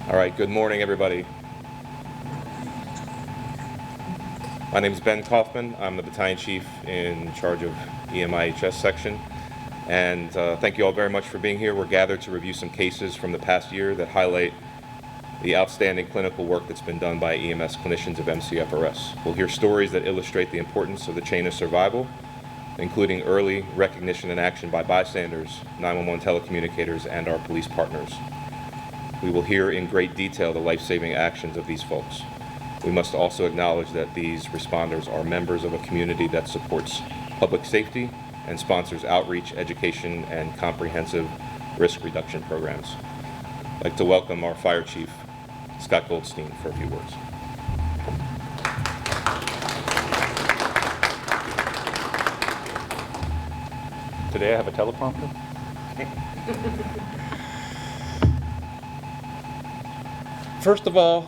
All right, good morning, everybody. My name is Ben Kaufman. I'm the battalion chief in charge of EMIHS section. And thank you all very much for being here. We're gathered to review some cases from the past year that highlight the outstanding clinical work that's been done by EMS clinicians of MCFRS. We'll hear stories that illustrate the importance of the chain of survival, including early recognition and action by bystanders, 911 telecommunicators, and our police partners. We will hear in great detail the life-saving actions of these folks. We must also acknowledge that these responders are members of a community that supports public safety and sponsors outreach, education, and comprehensive risk reduction programs. I'd like to welcome our Fire Chief, Scott Goldstein, for a few words. Today I have a teleprompter. First of all,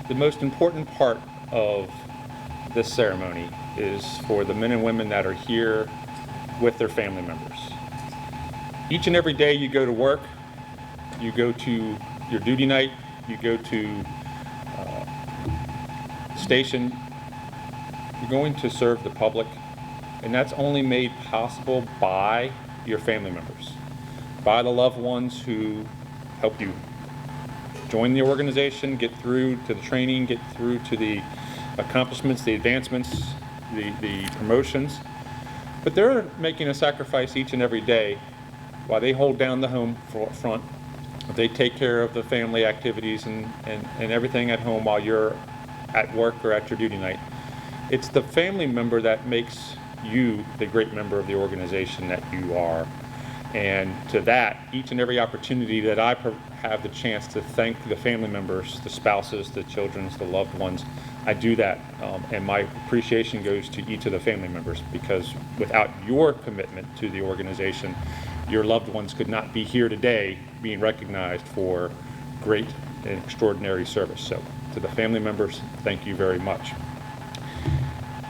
the most important part of this ceremony is for the men and women that are here with their family members. Each and every day you go to work, you go to your duty night, you go to station, you're going to serve the public, and that's only made possible by your family members, by the loved ones who help you join the organization, get through to the training, get through to the accomplishments, the advancements, the promotions. But they're making a sacrifice each and every day while they hold down the home front. They take care of the family activities and everything at home while you're at work or at your duty night. It's the family member that makes you the great member of the organization that you are. And to that, each and every opportunity that I have the chance to thank the family members, the spouses, the children, the loved ones, I do that. And my appreciation goes to each of the family members, because without your commitment to the organization, your loved ones could not be here today being recognized for great and extraordinary service. So to the family members, thank you very much.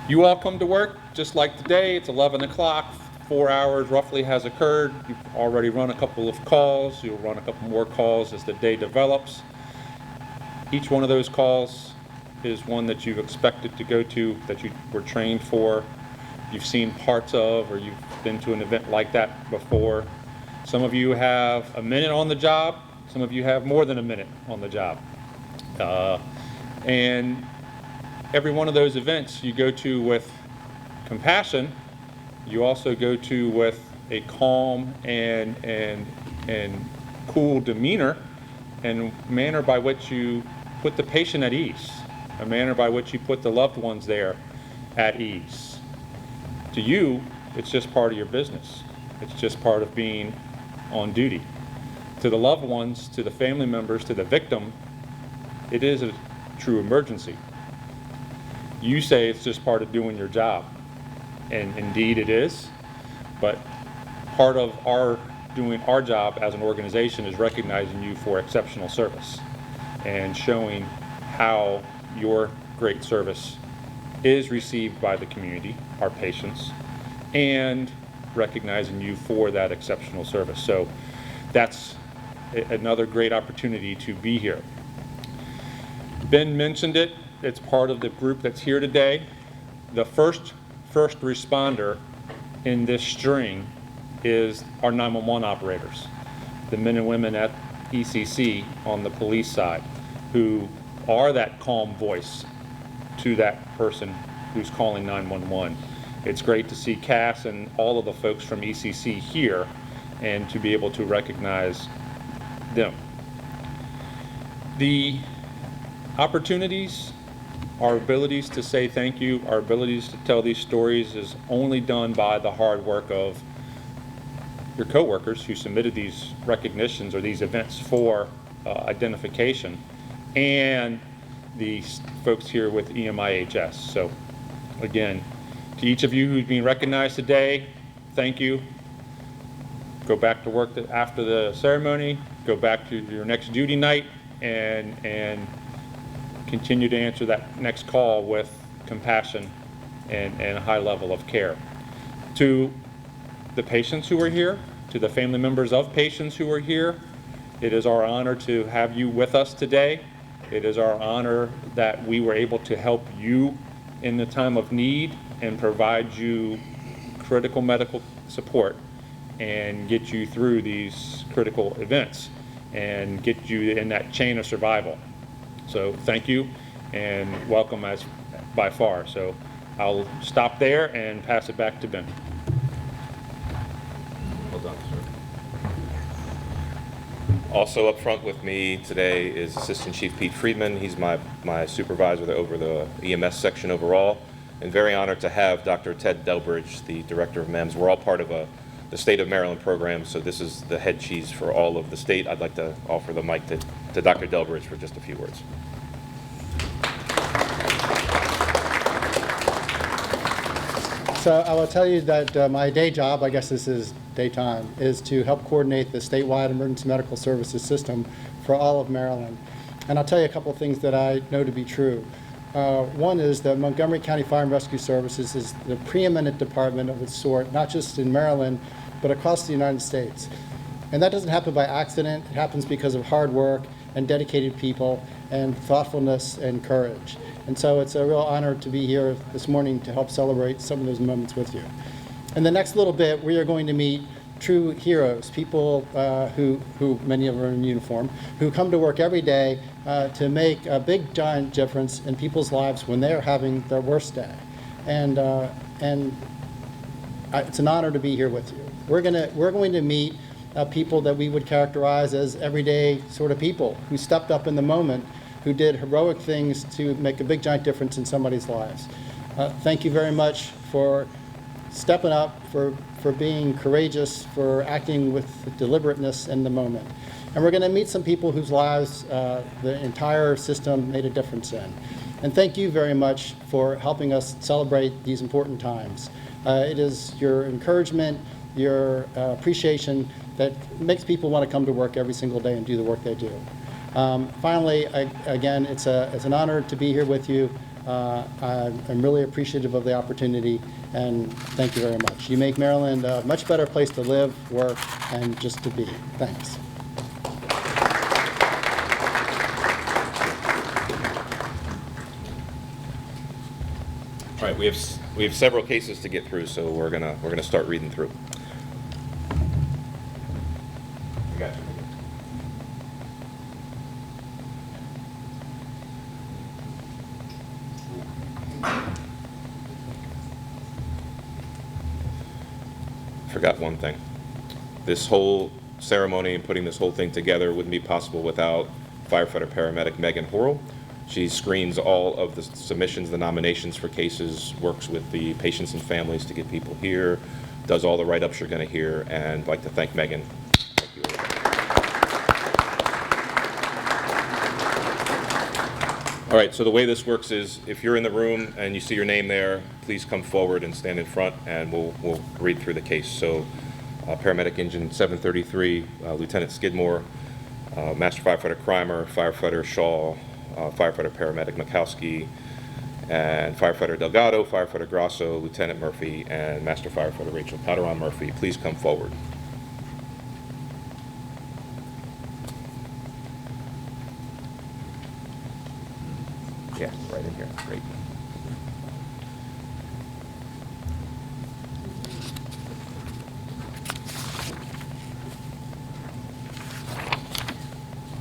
You all come to work just like today. It's 11 o'clock. 4 hours roughly has occurred. You've already run a couple of calls. You'll run a couple more calls as the day develops. Each one of those calls is one that you've expected to go to, that you were trained for, you've seen parts of, or you've been to an event like that before. Some of you have a minute on the job. Some of you have more than a minute on the job. And every one of those events you go to with compassion. You also go to with a calm and cool demeanor, and manner by which you put the patient at ease, a manner by which you put the loved ones there at ease. To you, it's just part of your business. It's just part of being on duty. To the loved ones, to the family members, to the victim, it is a true emergency. You say it's just part of doing your job. And indeed it is, but part of our doing our job as an organization is recognizing you for exceptional service and showing how your great service is received by the community, our patients, and recognizing you for that exceptional service. So that's another great opportunity to be here. Ben mentioned it. It's part of the group that's here today. The first responder in this string is our 911 operators, the men and women at ECC on the police side, who are that calm voice to that person who's calling 911. It's great to see Cass and all of the folks from ECC here and to be able to recognize them. The opportunities, our abilities to say thank you, our abilities to tell these stories is only done by the hard work of your coworkers who submitted these recognitions or these events for identification, and the folks here with EMIHS. So again, to each of you who's being recognized today, thank you. Go back to work after the ceremony, go back to your next duty night, and continue to answer that next call with compassion and a high level of care. To the patients who are here, to the family members of patients who are here, It is our honor to have you with us today. It is our honor that we were able to help you in the time of need and provide you critical medical support and get you through these critical events and get you in that chain of survival. So thank you and welcome as by far. So I'll stop there and pass it back to Ben. Well done, sir. Also up front with me today is Assistant Chief Pete Friedman. He's my supervisor over the EMS section overall. And very honored to have Dr. Ted Delbridge, the Director of MEMS. We're all part of the State of Maryland program, so this is the head cheese for all of the state. I'd like to offer the mic to Dr. Delbridge for just a few words. So I will tell you that my day job, I guess this is daytime, is to help coordinate the statewide emergency medical services system for all of Maryland. And I'll tell you a couple of things that I know to be true. One is that Montgomery County Fire and Rescue Services is the preeminent department of its sort, not just in Maryland, but across the United States. And that doesn't happen by accident. It happens because of hard work and dedicated people and thoughtfulness and courage. And so it's a real honor to be here this morning to help celebrate some of those moments with you. In the next little bit, we are going to meet true heroes, people who many of them are in uniform, who come to work every day to make a big, giant difference in people's lives when they're having their worst day. And it's an honor to be here with you. We're going to meet people that we would characterize as everyday sort of people who stepped up in the moment, who did heroic things to make a big, giant difference in somebody's lives. Thank you very much for stepping up, for being courageous, for acting with deliberateness in the moment. And we're going to meet some people whose lives the entire system made a difference in. And thank you very much for helping us celebrate these important times. It is your encouragement, your appreciation that makes people want to come to work every single day and do the work they do. Finally, again, it's an honor to be here with you. I'm really appreciative of the opportunity, and thank you very much. You make Maryland a much better place to live, work, and just to be. Thanks. All right, we have several cases to get through, so we're gonna start reading through. I got you. Forgot one thing. This whole ceremony and putting this whole thing together wouldn't be possible without firefighter paramedic Megan Horrell. She screens all of the submissions, the nominations for cases, works with the patients and families to get people here, does all the write-ups you're going to hear, and I'd like to thank Megan. Thank you. All right, so the way this works is if you're in the room and you see your name there, please come forward and stand in front, and we'll read through the case. So paramedic engine 733, Lieutenant Skidmore, Master Firefighter Crimer, Firefighter Shaw, Firefighter Paramedic Mikowski, and Firefighter Delgado, Firefighter Grasso, Lieutenant Murphy, and Master Firefighter Rachel Powderon Murphy. Please come forward. Yeah, right in here. Great.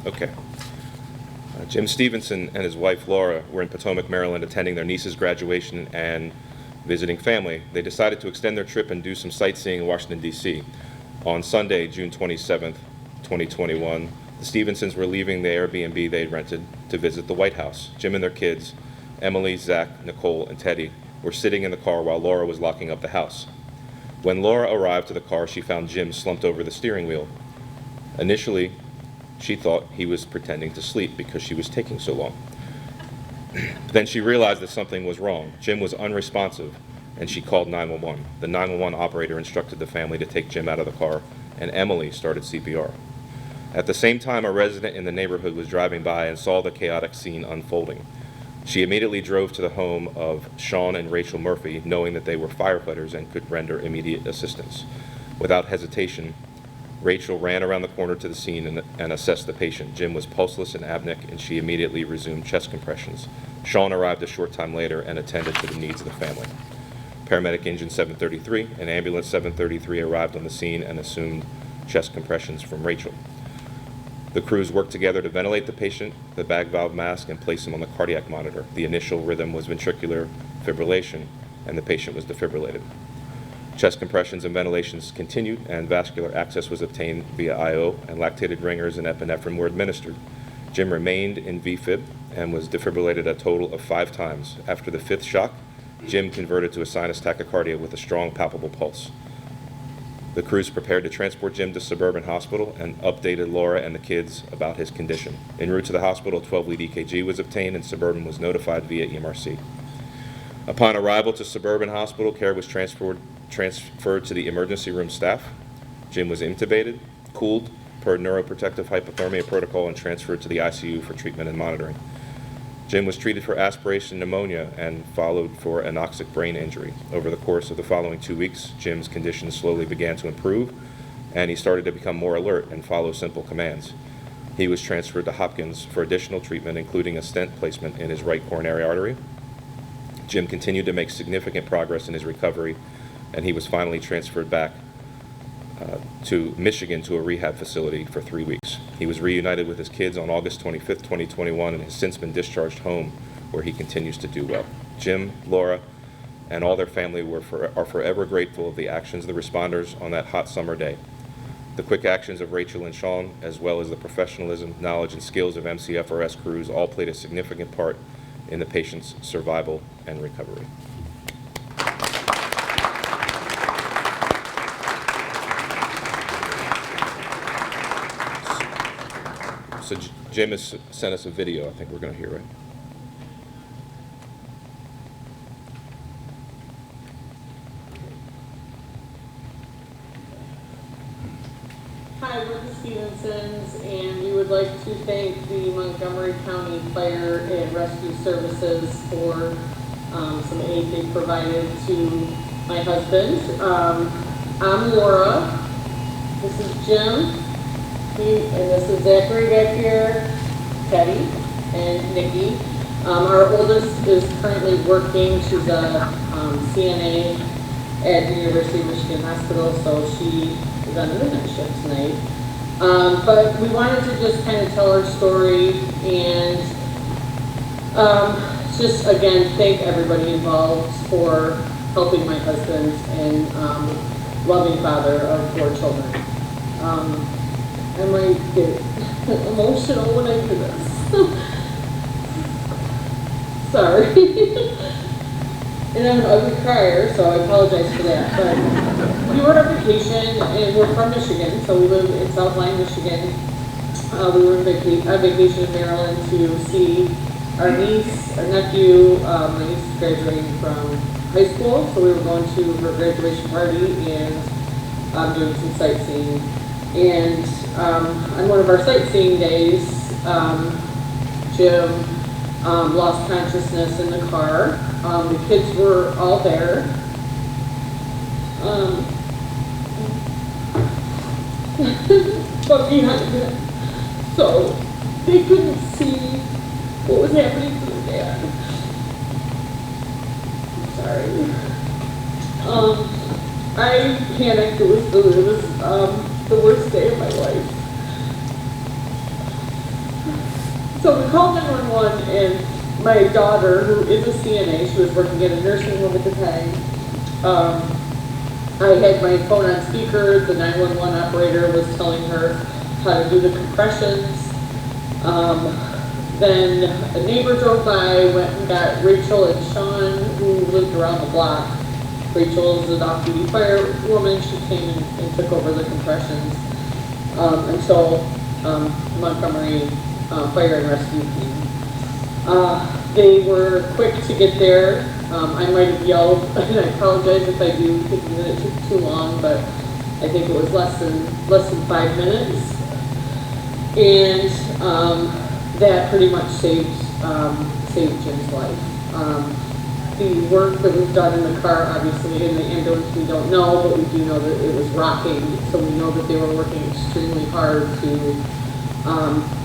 Okay. Jim Stevenson and his wife Laura were in Potomac, Maryland, attending their niece's graduation and visiting family. They decided to extend their trip and do some sightseeing in Washington, D.C. On Sunday, June 27th, 2021, the Stevensons were leaving the Airbnb they'd rented to visit the White House. Jim and their kids, Emily, Zach, Nicole, and Teddy, were sitting in the car while Laura was locking up the house. When Laura arrived to the car, she found Jim slumped over the steering wheel. Initially, she thought he was pretending to sleep because she was taking so long. Then she realized that something was wrong. Jim was unresponsive, and she called 911. The 911 operator instructed the family to take Jim out of the car, and Emily started CPR. At the same time, a resident in the neighborhood was driving by and saw the chaotic scene unfolding. She immediately drove to the home of Sean and Rachel Murphy, knowing that they were firefighters and could render immediate assistance. Without hesitation, Rachel ran around the corner to the scene and assessed the patient. Jim was pulseless and apneic, and she immediately resumed chest compressions. Sean arrived a short time later and attended to the needs of the family. Paramedic engine 733 and ambulance 733 arrived on the scene and assumed chest compressions from Rachel. The crews worked together to ventilate the patient, the bag valve mask, and place him on the cardiac monitor. The initial rhythm was ventricular fibrillation, and the patient was defibrillated. Chest compressions and ventilations continued, and vascular access was obtained via IO, and lactated ringers and epinephrine were administered. Jim remained in VFib and was defibrillated a total of 5 times. After the 5th shock, Jim converted to a sinus tachycardia with a strong palpable pulse. The crews prepared to transport Jim to Suburban Hospital and updated Laura and the kids about his condition. En route to the hospital, a 12-lead EKG was obtained, and Suburban was notified via EMRC. Upon arrival to Suburban Hospital, care was transferred to the emergency room staff. Jim was intubated, cooled per neuroprotective hypothermia protocol, and transferred to the ICU for treatment and monitoring. Jim was treated for aspiration pneumonia and followed for anoxic brain injury. Over the course of the following 2 weeks, Jim's condition slowly began to improve, and he started to become more alert and follow simple commands. He was transferred to Hopkins for additional treatment, including a stent placement in his right coronary artery. Jim continued to make significant progress in his recovery, and he was finally transferred back to Michigan to a rehab facility for 3 weeks. He was reunited with his kids on August 25th, 2021, and has since been discharged home, where he continues to do well. Jim, Laura, and all their family are forever grateful of the actions of the responders on that hot summer day. The quick actions of Rachel and Sean, as well as the professionalism, knowledge, and skills of MCFRS crews, all played a significant part in the patient's survival and recovery. So Jim has sent us a video I think we're going to hear, right? Hi, we're the Stevensons, and we would like to thank the Montgomery County Fire and Rescue Services for some aid they provided to my husband. I'm Laura. This is Jim. And this is Zachary back here, Teddy, and Nikki. Our oldest is currently working. She's a CNA at the University of Michigan Hospital, so she is on the midnight shift tonight. But we wanted to just kind of tell our story and just, again, thank everybody involved for helping my husband and loving father of 4 children. I might get emotional when I do this. Sorry. And I'm an ugly crier, so I apologize for that. But we were on vacation, and we're from Michigan, so we live in South Line, Michigan. We were on vacation in Maryland to see our niece, our nephew. My niece is graduating from high school, so we were going to her graduation party and doing some sightseeing. And on one of our sightseeing days, Jim lost consciousness in the car. The kids were all there. But behind him. So they couldn't see what was happening to their dad. Sorry. I panicked. It was the worst day of my life. So we called 911, and my daughter, who is a CNA, she was working at a nursing home at the time. I had my phone on speaker. The 911 operator was telling her how to do the compressions. Then a neighbor drove by, went and got Rachel and Sean, who lived around the block. Rachel is an off-duty firewoman. She came and took over the compressions until Montgomery Fire and Rescue came. They were quick to get there. I might have yelled, and I apologize if I do, thinking that it took too long, but I think it was less than 5 minutes. And that pretty much saved Jim's life. the work that was done in the car, obviously in the ambulance, we don't know, but we do know that it was rocking. So we know that they were working extremely hard to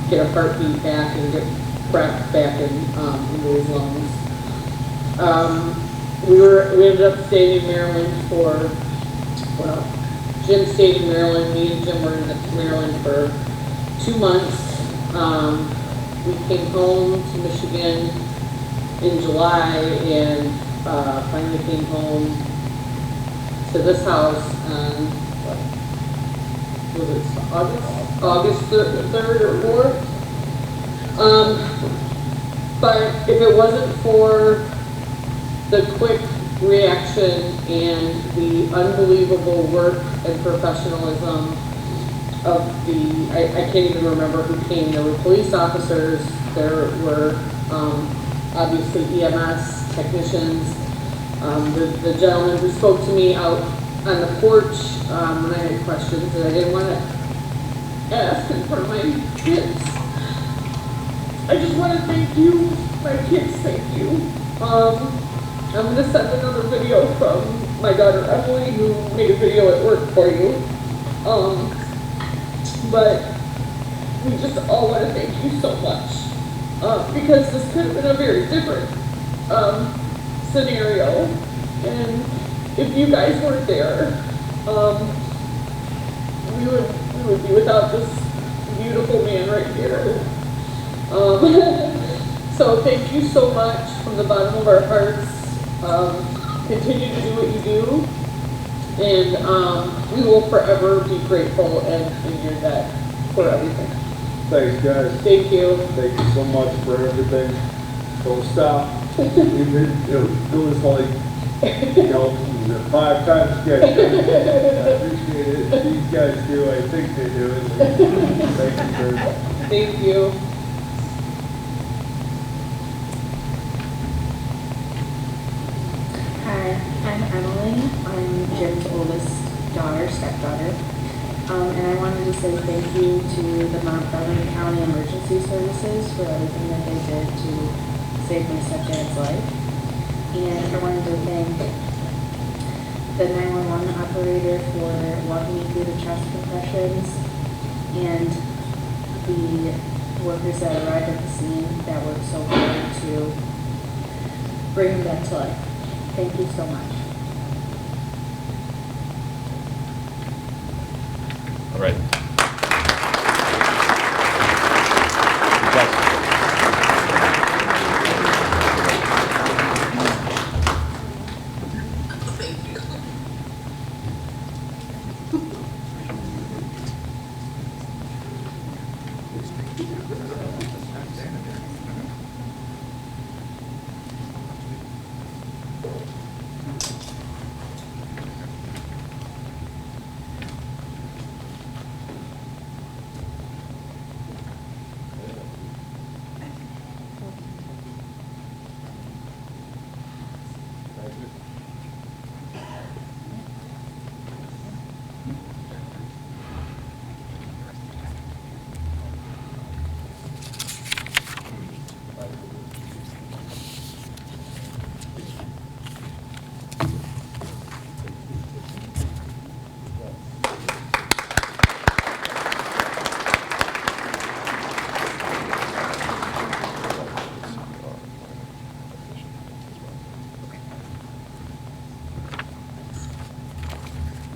get a heartbeat back and get breath back into his lungs. We ended up staying in Maryland for, well, Jim stayed in Maryland, me and Jim were in Maryland for 2 months. We came home to Michigan in July and finally came home to this house on, what was it, August 3rd or 4th. But if it wasn't for the quick reaction and the unbelievable work and professionalism of I can't even remember who came. There were police officers, there were obviously EMS technicians. The gentleman who spoke to me out on the porch when I had questions that I didn't want to ask in front of my kids. I just want to thank you, my kids, thank you. I'm going to send another video from my daughter Emily, who made a video at work for you. But we just all want to thank you so much. Because this could have been a very different scenario. And if you guys weren't there, we would be without this beautiful man right here. So thank you so much from the bottom of our hearts. Continue to do what you do, and we will forever be grateful and in your debt for everything. Thanks, guys. Thank you. Thank you so much for everything. Don't stop. We've been doing this like, 5 times scheduled. I appreciate it. These guys do. I think they do it. Thank you very much. Thank you. Hi, I'm Emily. I'm Jim's oldest stepdaughter. And I wanted to say thank you to the Montgomery County Emergency Services for everything that they did to save my stepdad's life. And I wanted to thank the 911 operator for walking me through the chest compressions and the workers that arrived at the scene that worked so hard to bring him back to life. Thank you so much. All right.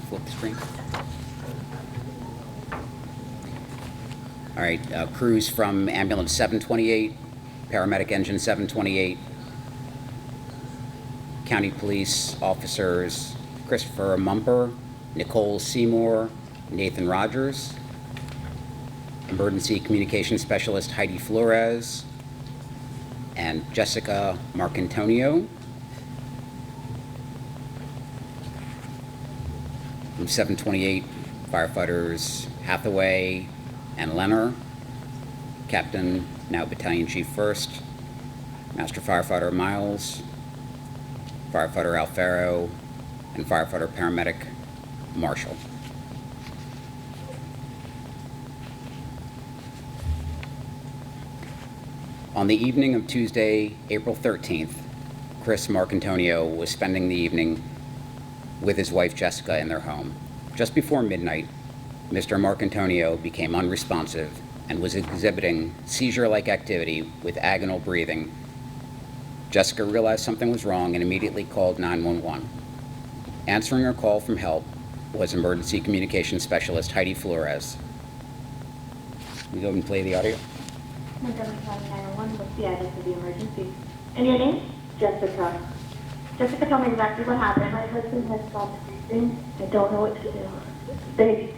Flip the screen. All right, crews from ambulance 728, paramedic engine 728, county police officers Christopher Mumper, Nicole Seymour, Nathan Rogers, emergency communication specialist Heidi Flores, and Jessica Marcantonio. From 728, firefighters Hathaway and Leonard, Captain, now Battalion Chief First, Master Firefighter Miles, Firefighter Alfaro, and Firefighter Paramedic Marshall. On the evening of Tuesday, April 13th, Chris Marcantonio was spending the evening with his wife Jessica in their home. Just before midnight, Mr. Marcantonio became unresponsive and was exhibiting seizure-like activity with agonal breathing. Jessica realized something was wrong and immediately called 911. Answering her call from help was emergency communications specialist Heidi Flores. Can we go and play the audio? Montgomery County 911, what's the address of the emergency? And your name? Jessica. Jessica, tell me exactly what happened. My husband has stopped breathing. I don't know what to do. Baby.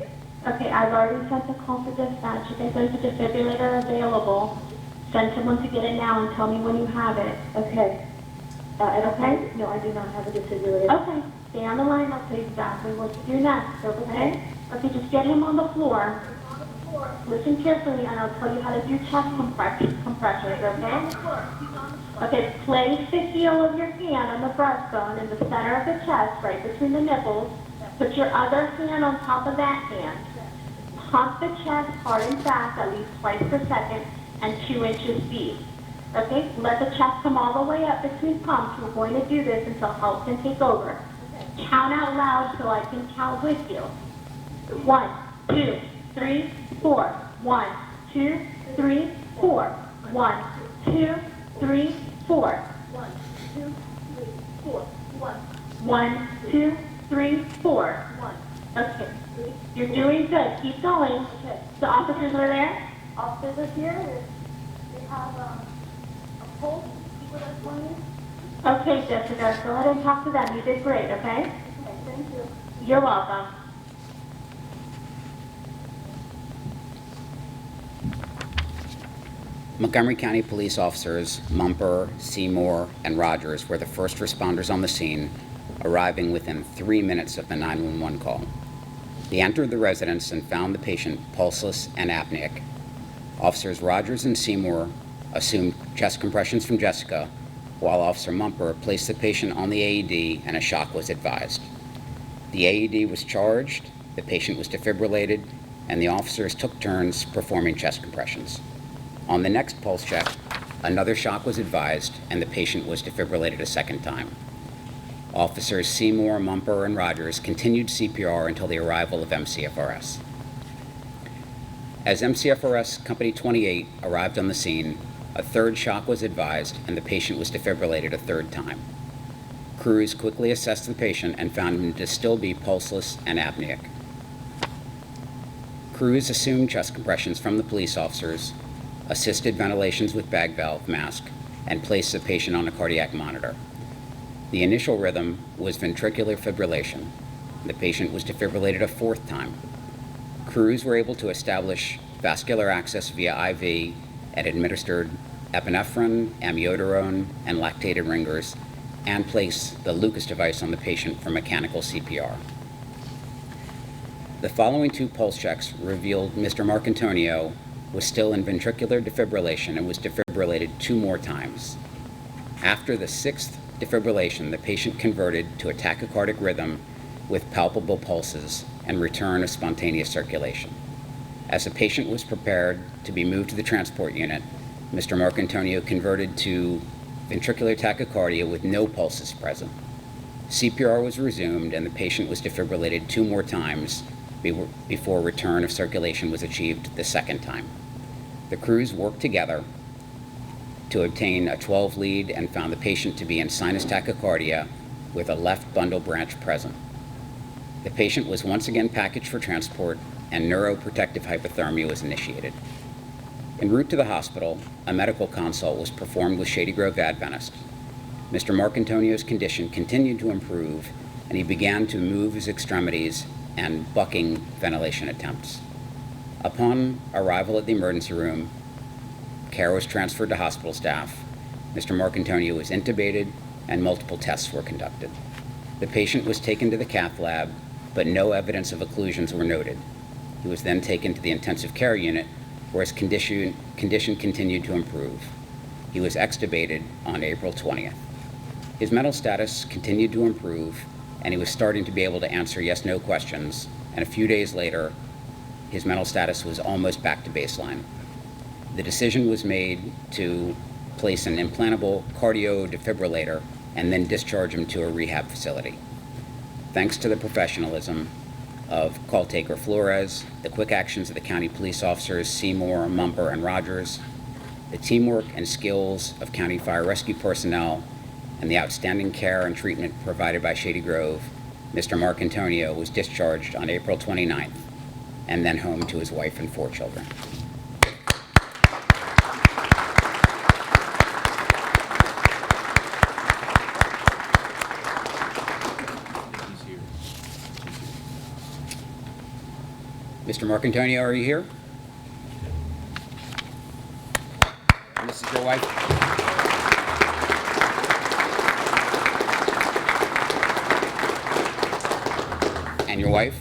Okay, I've already sent a call for dispatch. If there's a defibrillator available, send someone to get it now and tell me when you have it. Okay. Okay? No, I do not have a defibrillator. Okay. Stay on the line. I'll tell you exactly what to do next, okay? Okay, just get him on the floor. Listen carefully, and I'll tell you how to do chest compressions, okay? Okay, place the heel of your hand on the breastbone in the center of the chest, right between the nipples. Put your other hand on top of that hand. Pump the chest hard and fast, at least twice per second, and 2 inches deep. Okay, let the chest come all the way up between pumps. We're going to do this until help can take over. Count out loud so I can count with you. 1, 2, 3, 4. 1, 2, 3, 4. 1, 2, 3, 4. 1, 2, 3, 4. 1, 2, 3, 4. Okay. You're doing good. Keep going. Okay. The officers are there? Officers are here. We have a pulse. People that's running. Okay, Jessica. Go ahead and talk to them. You did great, okay? Okay, thank you. You're welcome. Montgomery County Police officers Mumper, Seymour, and Rogers were the first responders on the scene, arriving within 3 minutes of the 911 call. They entered the residence and found the patient pulseless and apneic. Officers Rogers and Seymour assumed chest compressions from Jessica, while Officer Mumper placed the patient on the AED and a shock was advised. The AED was charged, the patient was defibrillated, and the officers took turns performing chest compressions. On the next pulse check, another shock was advised and the patient was defibrillated a second time. Officers Seymour, Mumper, and Rogers continued CPR until the arrival of MCFRS. As MCFRS Company 28 arrived on the scene, a third shock was advised and the patient was defibrillated a third time. Crews quickly assessed the patient and found him to still be pulseless and apneic. Crews assumed chest compressions from the police officers, assisted ventilations with bag valve mask, and placed the patient on a cardiac monitor. The initial rhythm was ventricular fibrillation. The patient was defibrillated a fourth time. Crews were able to establish vascular access via IV and administered epinephrine, amiodarone, and lactated ringers, and place the Lucas device on the patient for mechanical CPR. The following 2 pulse checks revealed Mr. Marcantonio was still in ventricular defibrillation and was defibrillated 2 more times. After the 6th defibrillation, the patient converted to a tachycardic rhythm with palpable pulses and return of spontaneous circulation. As the patient was prepared to be moved to the transport unit, Mr. Marcantonio converted to ventricular tachycardia with no pulses present. CPR was resumed and the patient was defibrillated 2 more times before return of circulation was achieved the second time. The crews worked together to obtain a 12 lead and found the patient to be in sinus tachycardia with a left bundle branch present. The patient was once again packaged for transport and neuroprotective hypothermia was initiated. En route to the hospital, a medical consult was performed with Shady Grove Adventist. Mr. Marcantonio's condition continued to improve and he began to move his extremities and bucking ventilation attempts. Upon arrival at the emergency room, care was transferred to hospital staff. Mr. Marcantonio was intubated and multiple tests were conducted. The patient was taken to the cath lab, but no evidence of occlusions were noted. He was then taken to the intensive care unit where his condition continued to improve. He was extubated on April 20th. His mental status continued to improve and he was starting to be able to answer yes/no questions, and a few days later, his mental status was almost back to baseline. The decision was made to place an implantable cardio defibrillator and then discharge him to a rehab facility. Thanks to the professionalism of call taker Flores, the quick actions of the county police officers Seymour, Mumper, and Rogers, the teamwork and skills of county fire rescue personnel, and the outstanding care and treatment provided by Shady Grove, Mr. Marcantonio was discharged on April 29th and then home to his wife and 4 children. Mr. Marcantonio, are you here? And this is your wife? And your wife?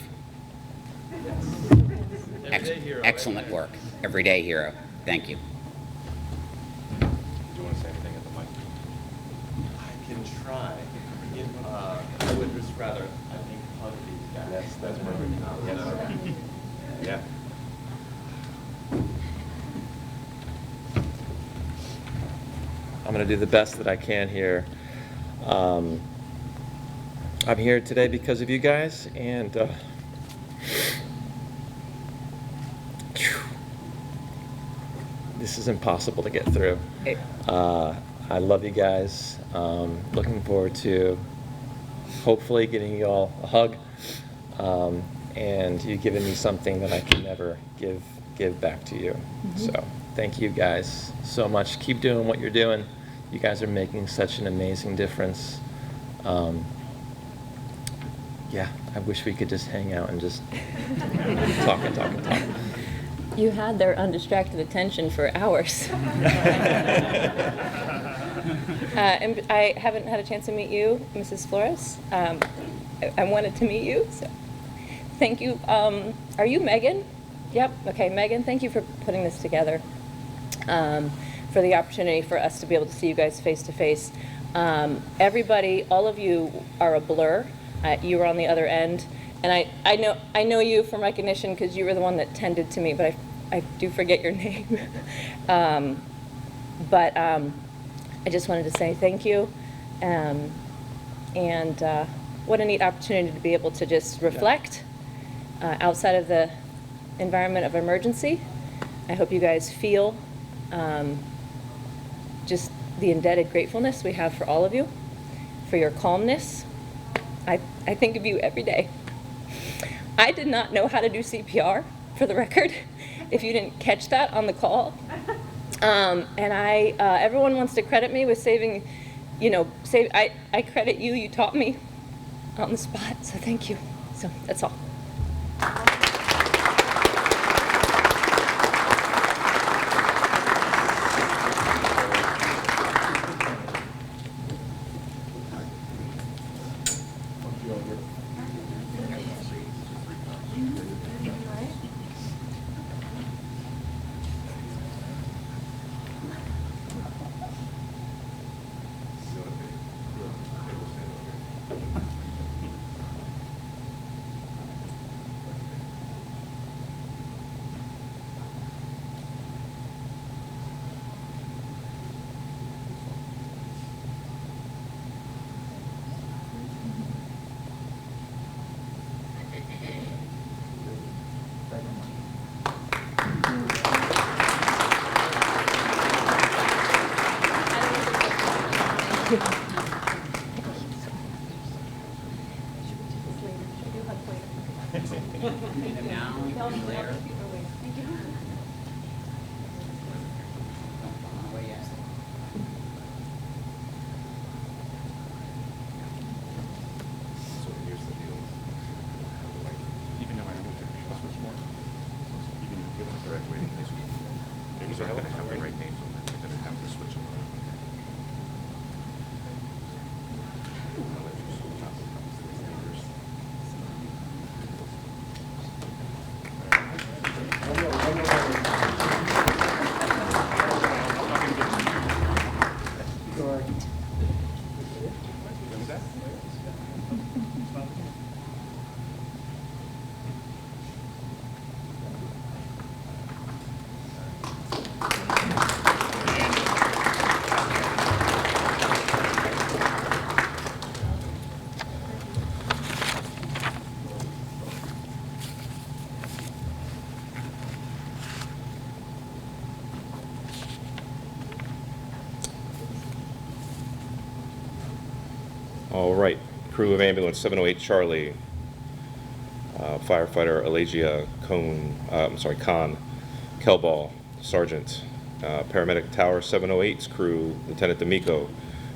Excellent work. Everyday hero. Thank you. Do you want to say anything at the mic? I can try. I would just rather, I think, hug these guys. Yes, that's perfect. Yes. Yeah. I'm going to do the best that I can here. I'm here today because of you guys, and this is impossible to get through. I love you guys. Looking forward to hopefully getting you all a hug, and you giving me something that I can never give back to you. Mm-hmm. So thank you guys so much. Keep doing what you're doing. You guys are making such an amazing difference. Yeah, I wish we could just hang out and just talk and talk and talk. You had their undistracted attention for hours. And I haven't had a chance to meet you, Mrs. Flores. I wanted to meet you, so thank you. Are you Megan? Yep, okay, Megan, thank you for putting this together, for the opportunity for us to be able to see you guys face to face. Everybody, all of you are a blur. You were on the other end, and I know you from recognition because you were the one that tended to me, but I do forget your name. But I just wanted to say thank you, and what a neat opportunity to be able to just reflect outside of the environment of emergency. I hope you guys feel just the indebted gratefulness we have for all of you, for your calmness. I think of you every day. I did not know how to do CPR, for the record, if you didn't catch that on the call. And everyone wants to credit me with saving, I credit you, you taught me on the spot, so thank you. So that's all. One more. crew of ambulance 708 Charlie, firefighter Elijah Khan, Kelball, Sergeant, paramedic Tower 708's crew, Lieutenant D'Amico,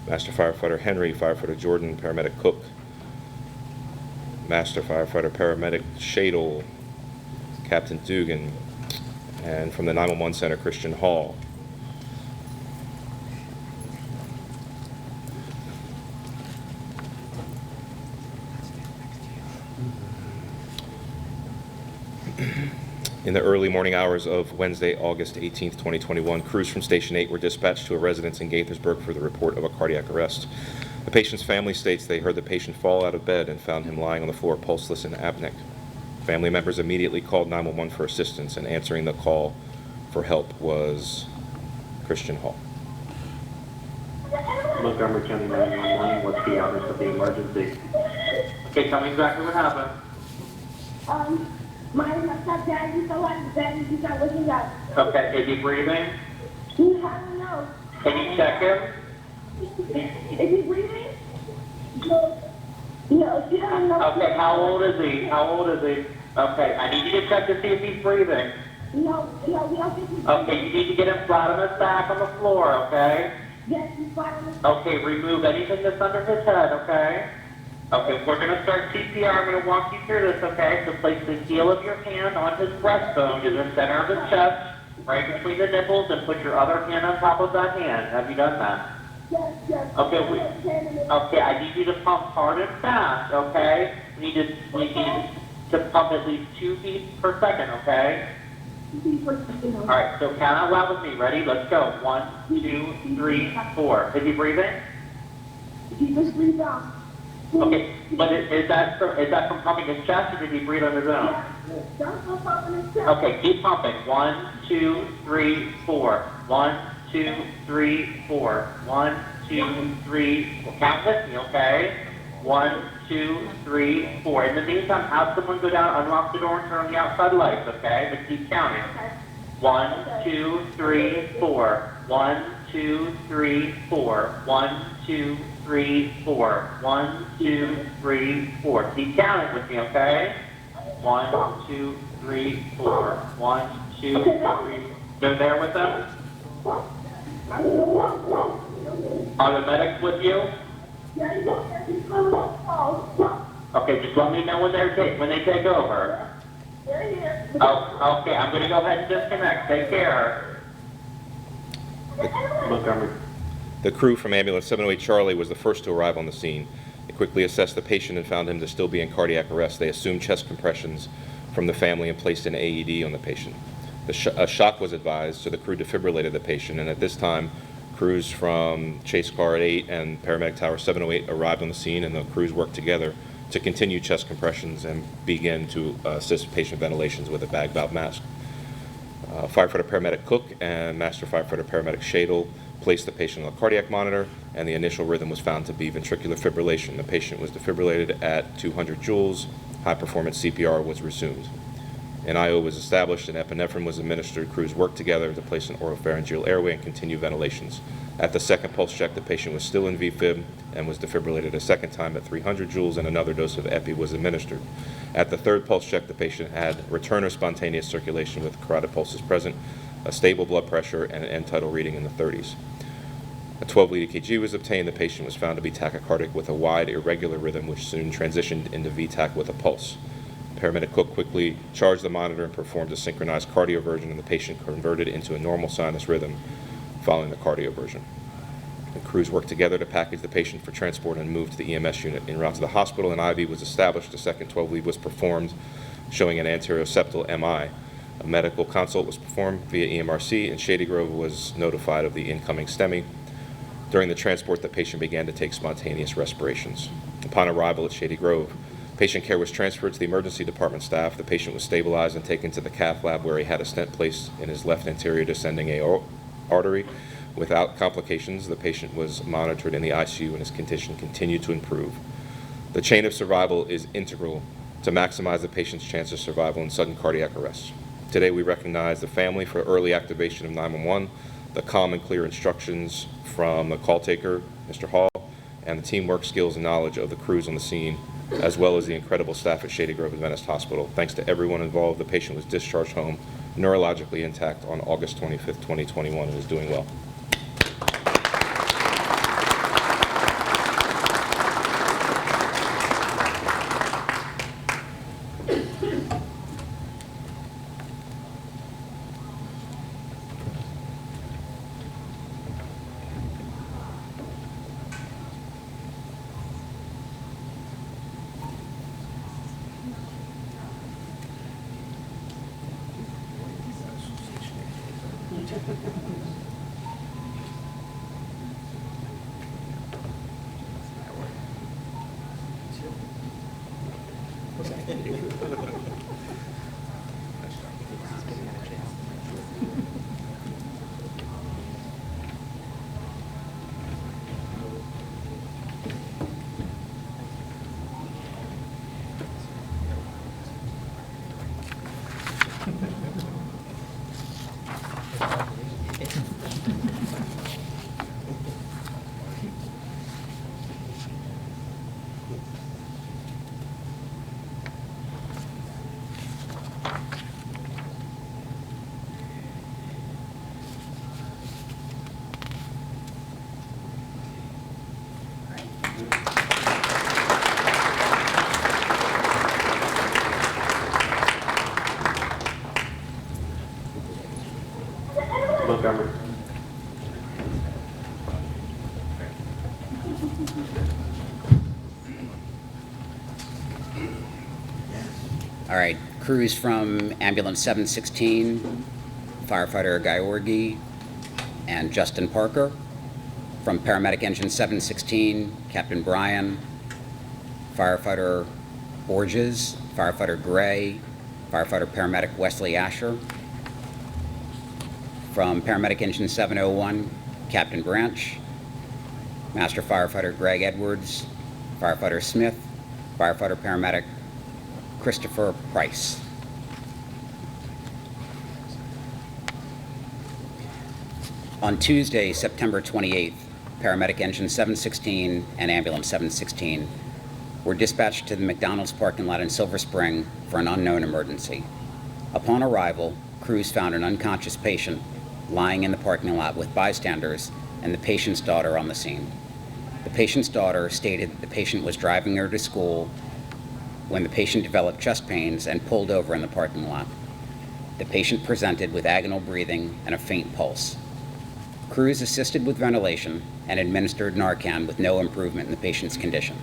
Master Firefighter Henry, Firefighter Jordan, Paramedic Cook, Master Firefighter Paramedic Shadle, Captain Dugan, and from the 911 Center, Christian Hall. In the early morning hours of Wednesday, August 18th, 2021, crews from Station 8 were dispatched to a residence in Gaithersburg for the report of a cardiac arrest. The patient's family states they heard the patient fall out of bed and found him lying on the floor, pulseless and apneic. Family members immediately called 911 for assistance, and answering the call for help was Christian Hall. Montgomery County 911, what's the address of the emergency? Okay, tell me exactly what happened. My stepdad, he's so out of bed and he's not waking up. Okay, is he breathing? He doesn't know. Can you check him? Is he breathing? No, she doesn't know. Okay, how old is he? How old is he? Okay, I need you to check to see if he's breathing. No, we don't think he's breathing. Okay, you need to get him flat on his back on the floor, okay? Yes, he's fine on his Okay, remove anything that's under his head, okay? Okay, we're going to start CPR. I'm going to walk you through this, okay? So place the heel of your hand on his breastbone in the center of his chest, right between the nipples, and put your other hand on top of that hand. Have you done that? Yes. Okay, okay, I need you to pump hard and fast, okay? We need to pump at least 2 beats per second, okay? All right, so count out loud with me. Ready? Let's go. 1, 2, 3, 4. Is he breathing? He just breathed out. Okay, but is that from pumping his chest, or did he breathe on his own? Don't pump on his chest. Okay, keep pumping. 1, 2, 3, 4. 1, 2, 3, 4. 1, 2, 3. Well, count with me, okay? 1, 2, 3, 4. In the meantime, have someone go down, unlock the door, and turn on the outside lights, okay? But keep counting. 1, 2, 3, 4. 1, 2, 3, 4. 1, 2, 3, 4. 1, 2, 3, 4. Keep counting with me, okay? 1, 2, 3, 4. 1, 2, 3. They're there with them? Are the medics with you? Okay, just let me know when they take over. Oh, okay, I'm going to go ahead and disconnect. Take care. Montgomery. The crew from ambulance 708 Charlie was the first to arrive on the scene. They quickly assessed the patient and found him to still be in cardiac arrest. They assumed chest compressions from the family and placed an AED on the patient. A shock was advised, so the crew defibrillated the patient, and at this time, crews from Chase Car 8 and Paramedic Tower 708 arrived on the scene, and the crews worked together to continue chest compressions and begin to assist patient ventilations with a bag valve mask. Firefighter Paramedic Cook and Master Firefighter Paramedic Shadle placed the patient on a cardiac monitor, and the initial rhythm was found to be ventricular fibrillation. The patient was defibrillated at 200 joules. High-performance CPR was resumed. An IO was established and epinephrine was administered. Crews worked together to place an oropharyngeal airway and continue ventilations. At the second pulse check, the patient was still in VFib and was defibrillated a second time at 300 joules, and another dose of epi was administered. At the third pulse check, the patient had return of spontaneous circulation with carotid pulses present, a stable blood pressure, and an end tidal reading in the 30s. A 12-lead EKG was obtained. The patient was found to be tachycardic with a wide, irregular rhythm, which soon transitioned into VTAC with a pulse. Paramedic Cook quickly charged the monitor and performed a synchronized cardioversion, and the patient converted into a normal sinus rhythm following the cardioversion. The crews worked together to package the patient for transport and move to the EMS unit. En route to the hospital, an IV was established. A second 12-lead was performed, showing an anterior septal MI. A medical consult was performed via EMRC, and Shady Grove was notified of the incoming STEMI. During the transport, the patient began to take spontaneous respirations. Upon arrival at Shady Grove, patient care was transferred to the emergency department staff. The patient was stabilized and taken to the cath lab, where he had a stent placed in his left anterior descending artery. Without complications, the patient was monitored in the ICU, and his condition continued to improve. The chain of survival is integral to maximize the patient's chance of survival in sudden cardiac arrest. Today, we recognize the family for early activation of 911, the calm and clear instructions from the call taker, Mr. Hall, and the teamwork, skills, and knowledge of the crews on the scene, as well as the incredible staff at Shady Grove Adventist Hospital. Thanks to everyone involved, the patient was discharged home neurologically intact on August 25th, 2021, and is doing well. Montgomery. All right, crews from Ambulance 716, firefighter Gaithersburg and Justin Parker. From Paramedic Engine 716, Captain Brian, firefighter Borges, firefighter Gray, firefighter paramedic Wesley Asher. From Paramedic Engine 701, Captain Branch, Master Firefighter Greg Edwards, firefighter Smith, firefighter paramedic Christopher Price. On Tuesday, September 28th, Paramedic Engine 716 and Ambulance 716 were dispatched to the McDonald's parking lot in Silver Spring for an unknown emergency. Upon arrival, crews found an unconscious patient lying in the parking lot with bystanders and the patient's daughter on the scene. The patient's daughter stated that the patient was driving her to school when the patient developed chest pains and pulled over in the parking lot. The patient presented with agonal breathing and a faint pulse. Crews assisted with ventilation and administered Narcan with no improvement in the patient's condition.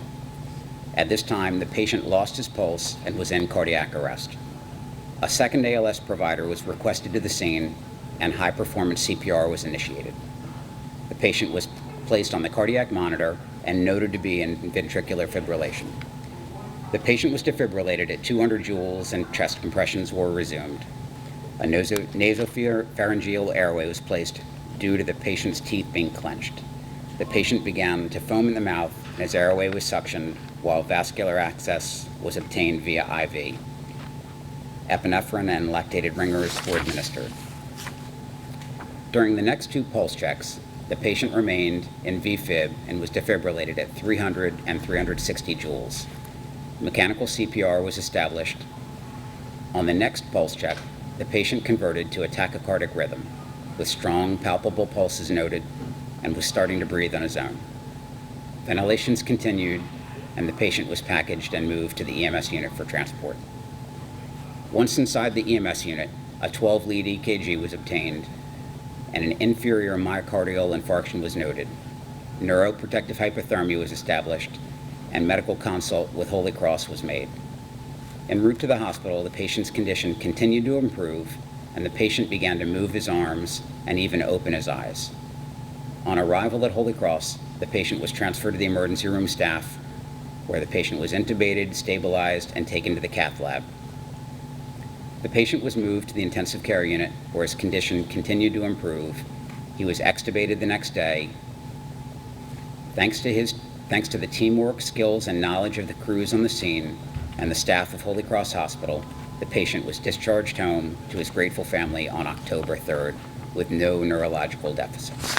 At this time, the patient lost his pulse and was in cardiac arrest. A second ALS provider was requested to the scene and high-performance CPR was initiated. The patient was placed on the cardiac monitor and noted to be in ventricular fibrillation. The patient was defibrillated at 200 joules and chest compressions were resumed. A nasopharyngeal airway was placed due to the patient's teeth being clenched. The patient began to foam in the mouth and his airway was suctioned while vascular access was obtained via IV. Epinephrine and lactated ringers were administered. During the next two pulse checks, the patient remained in VFib and was defibrillated at 300 and 360 joules. Mechanical CPR was established. On the next pulse check, the patient converted to a tachycardic rhythm, with strong, palpable pulses noted, and was starting to breathe on his own. Ventilations continued, and the patient was packaged and moved to the EMS unit for transport. Once inside the EMS unit, a 12-lead EKG was obtained, and an inferior myocardial infarction was noted. Neuroprotective hypothermia was established, and medical consult with Holy Cross was made. En route to the hospital, the patient's condition continued to improve, and the patient began to move his arms and even open his eyes. On arrival at Holy Cross, the patient was transferred to the emergency room staff, where the patient was intubated, stabilized, and taken to the cath lab. The patient was moved to the intensive care unit, where his condition continued to improve. He was extubated the next day. Thanks to the teamwork, skills, and knowledge of the crews on the scene and the staff of Holy Cross Hospital, the patient was discharged home to his grateful family on October 3rd with no neurological deficits.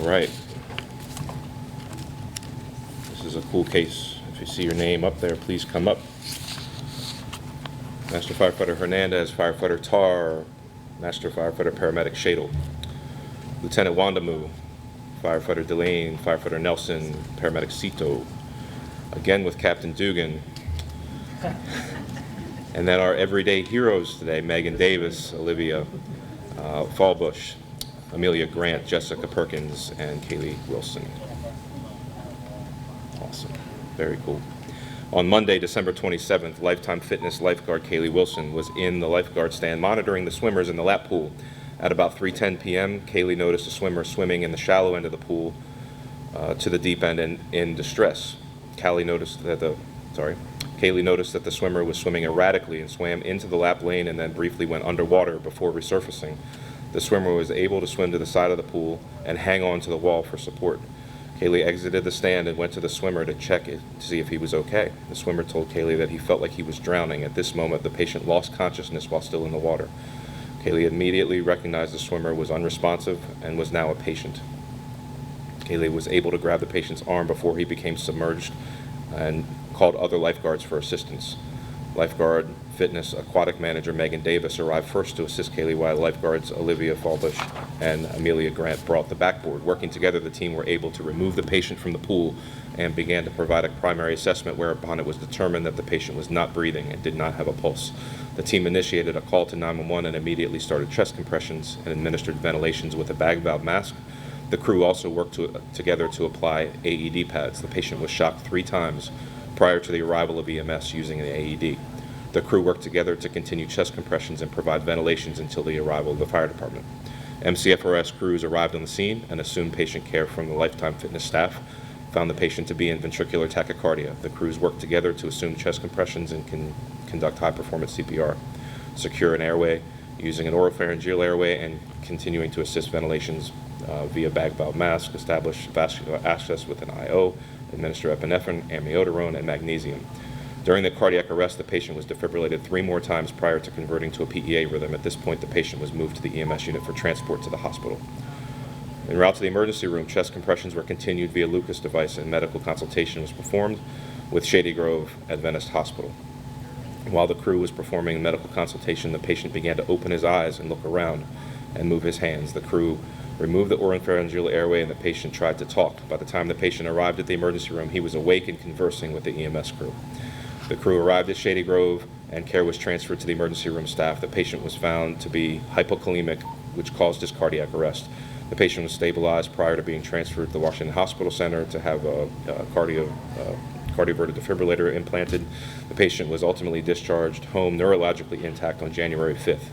right. This is a cool case. If you see your name up there, please come up. Master Firefighter Hernandez, Firefighter Tar, Master Firefighter Paramedic Shadle, Lieutenant Wandamu, Firefighter Delane, Firefighter Nelson, Paramedic Cito, again with Captain Dugan. And then our everyday heroes today, Megan Davis, Olivia Fallbush, Amelia Grant, Jessica Perkins, and Kaylee Wilson. Awesome. Very cool. On Monday, December 27th, Lifetime Fitness lifeguard Kaylee Wilson was in the lifeguard stand monitoring the swimmers in the lap pool. At about 3:10 p.m., Kaylee noticed a swimmer swimming in the shallow end of the pool to the deep end and in distress. Kaylee noticed that the swimmer was swimming erratically and swam into the lap lane and then briefly went underwater before resurfacing. The swimmer was able to swim to the side of the pool and hang on to the wall for support. Kaylee exited the stand and went to the swimmer to check it to see if he was okay. The swimmer told Kaylee that he felt like he was drowning. At this moment, the patient lost consciousness while still in the water. Kaylee immediately recognized the swimmer was unresponsive and was now a patient. Kaylee was able to grab the patient's arm before he became submerged and called other lifeguards for assistance. Lifeguard Fitness Aquatic Manager Megan Davis arrived first to assist Kaylee, while lifeguards Olivia Fallbush and Amelia Grant brought the backboard. Working together, the team were able to remove the patient from the pool and began to provide a primary assessment, whereupon it was determined that the patient was not breathing and did not have a pulse. The team initiated a call to 911 and immediately started chest compressions and administered ventilations with a bag valve mask. The crew also worked together to apply AED pads. The patient was shocked 3 times prior to the arrival of EMS using an AED. The crew worked together to continue chest compressions and provide ventilations until the arrival of the fire department. MCFRS crews arrived on the scene and assumed patient care from the Lifetime Fitness staff, found the patient to be in ventricular tachycardia. The crews worked together to assume chest compressions and conduct high-performance CPR, secure an airway using an oropharyngeal airway, and continuing to assist ventilations via bag valve mask, establish vascular access with an IO, administer epinephrine, amiodarone, and magnesium. During the cardiac arrest, the patient was defibrillated 3 more times prior to converting to a PEA rhythm. At this point, the patient was moved to the EMS unit for transport to the hospital. En route to the emergency room, chest compressions were continued via Lucas device and medical consultation was performed with Shady Grove Adventist Hospital. While the crew was performing medical consultation, the patient began to open his eyes and look around and move his hands. The crew removed the oropharyngeal airway and the patient tried to talk. By the time the patient arrived at the emergency room, he was awake and conversing with the EMS crew. The crew arrived at Shady Grove and care was transferred to the emergency room staff. The patient was found to be hypokalemic, which caused his cardiac arrest. The patient was stabilized prior to being transferred to the Washington Hospital Center to have a cardioverted defibrillator implanted. The patient was ultimately discharged home neurologically intact on January 5th.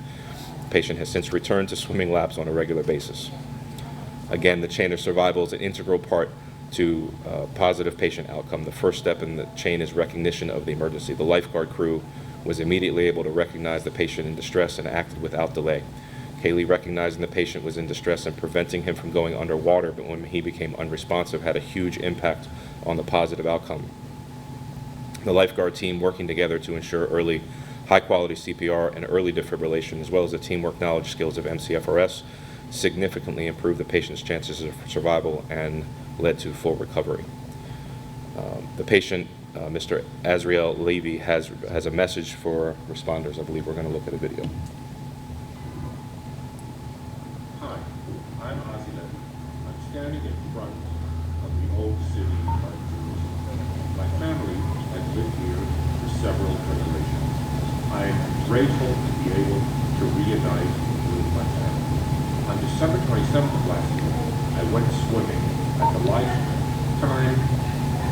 The patient has since returned to swimming laps on a regular basis. Again, the chain of survival is an integral part to positive patient outcome. The first step in the chain is recognition of the emergency. The lifeguard crew was immediately able to recognize the patient in distress and acted without delay. Kaylee, recognizing the patient was in distress and preventing him from going underwater, but when he became unresponsive, had a huge impact on the positive outcome. The lifeguard team working together to ensure early high-quality CPR and early defibrillation, as well as the teamwork knowledge skills of MCFRS, significantly improved the patient's chances of survival and led to full recovery. The patient, Mr. Azriel Levy, has a message for responders. I believe we're going to look at a video. Hi, I'm Ozzy Levy. I'm standing in front of the old city of Jerusalem. My family has lived here for several generations. I am grateful to be able to reunite with my family. On December 27th of last year, I went swimming at the Lifetime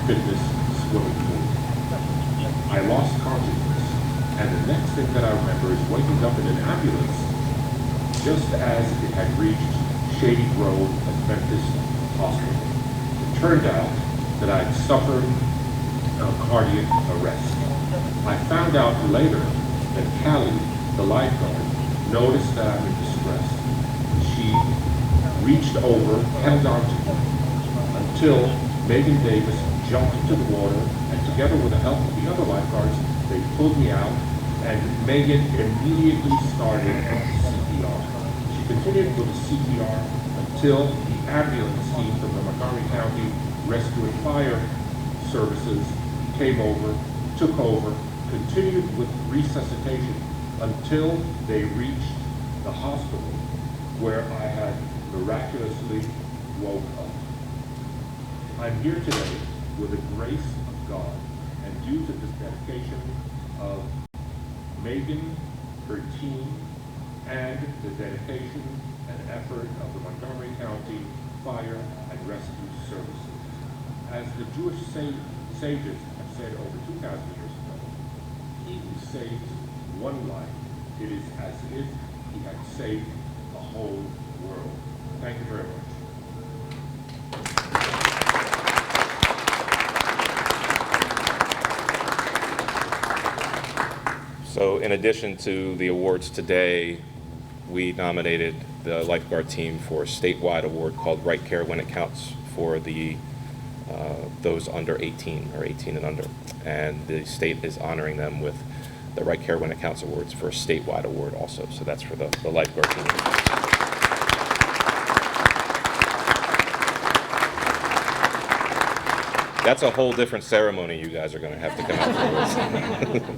Fitness swimming pool. I lost consciousness, and the next thing that I remember is waking up in an ambulance just as it had reached Shady Grove Adventist Hospital. It turned out that I had suffered a cardiac arrest. I found out later that Callie, the lifeguard, noticed that I'm in distress. She reached over, held on to me, until Megan Davis jumped into the water, and together with the help of the other lifeguards, they pulled me out, and Megan immediately started CPR. She continued with the CPR until the ambulance team from the Montgomery County Rescue and Fire Services came over, took over, continued with resuscitation until they reached the hospital where I had miraculously woke up. I'm here today with the grace of God and due to this dedication of Megan, her team, and the dedication and effort of the Montgomery County Fire and Rescue Services. As the Jewish sages have said over 2,000 years ago, he who saves one life, it is as if he had saved the whole world. Thank you very much. So in addition to the awards today, we nominated the lifeguard team for a statewide award called Right Care When It Counts for the those under 18 or 18 and under. And the state is honoring them with the Right Care When It Counts awards for a statewide award also. So that's for the lifeguard team. That's a whole different ceremony you guys are going to have to come out for this.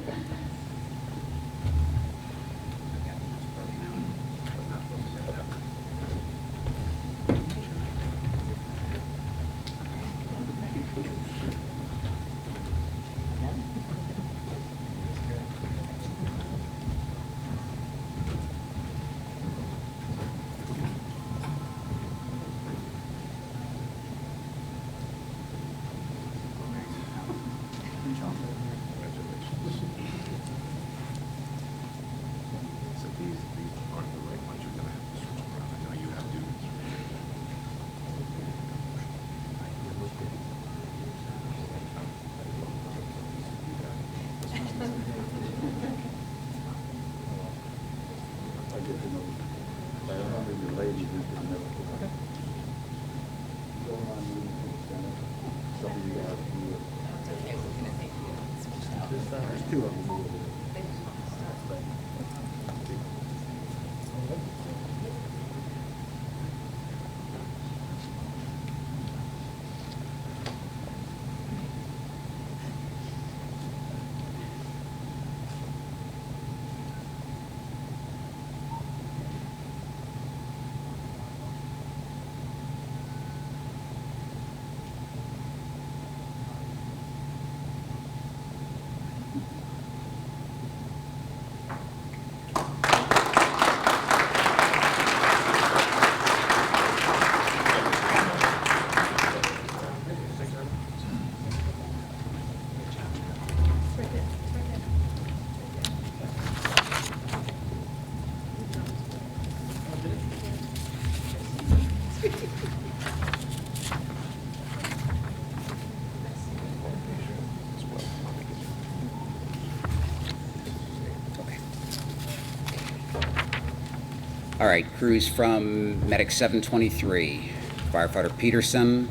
All right, crews from Medic 723, Firefighter Peterson,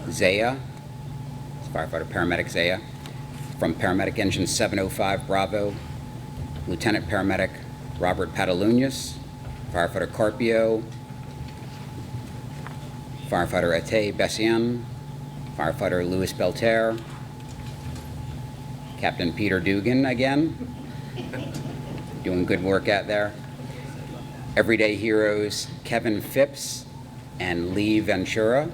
Zaya, Firefighter Paramedic Zaya, from Paramedic Engine 705 Bravo, Lieutenant Paramedic Robert Patalunas, Firefighter Carpio, Firefighter Ate Bessian, Firefighter Louis Belter, Captain Peter Dugan again, doing good work out there. Everyday heroes Kevin Phipps and Lee Ventura,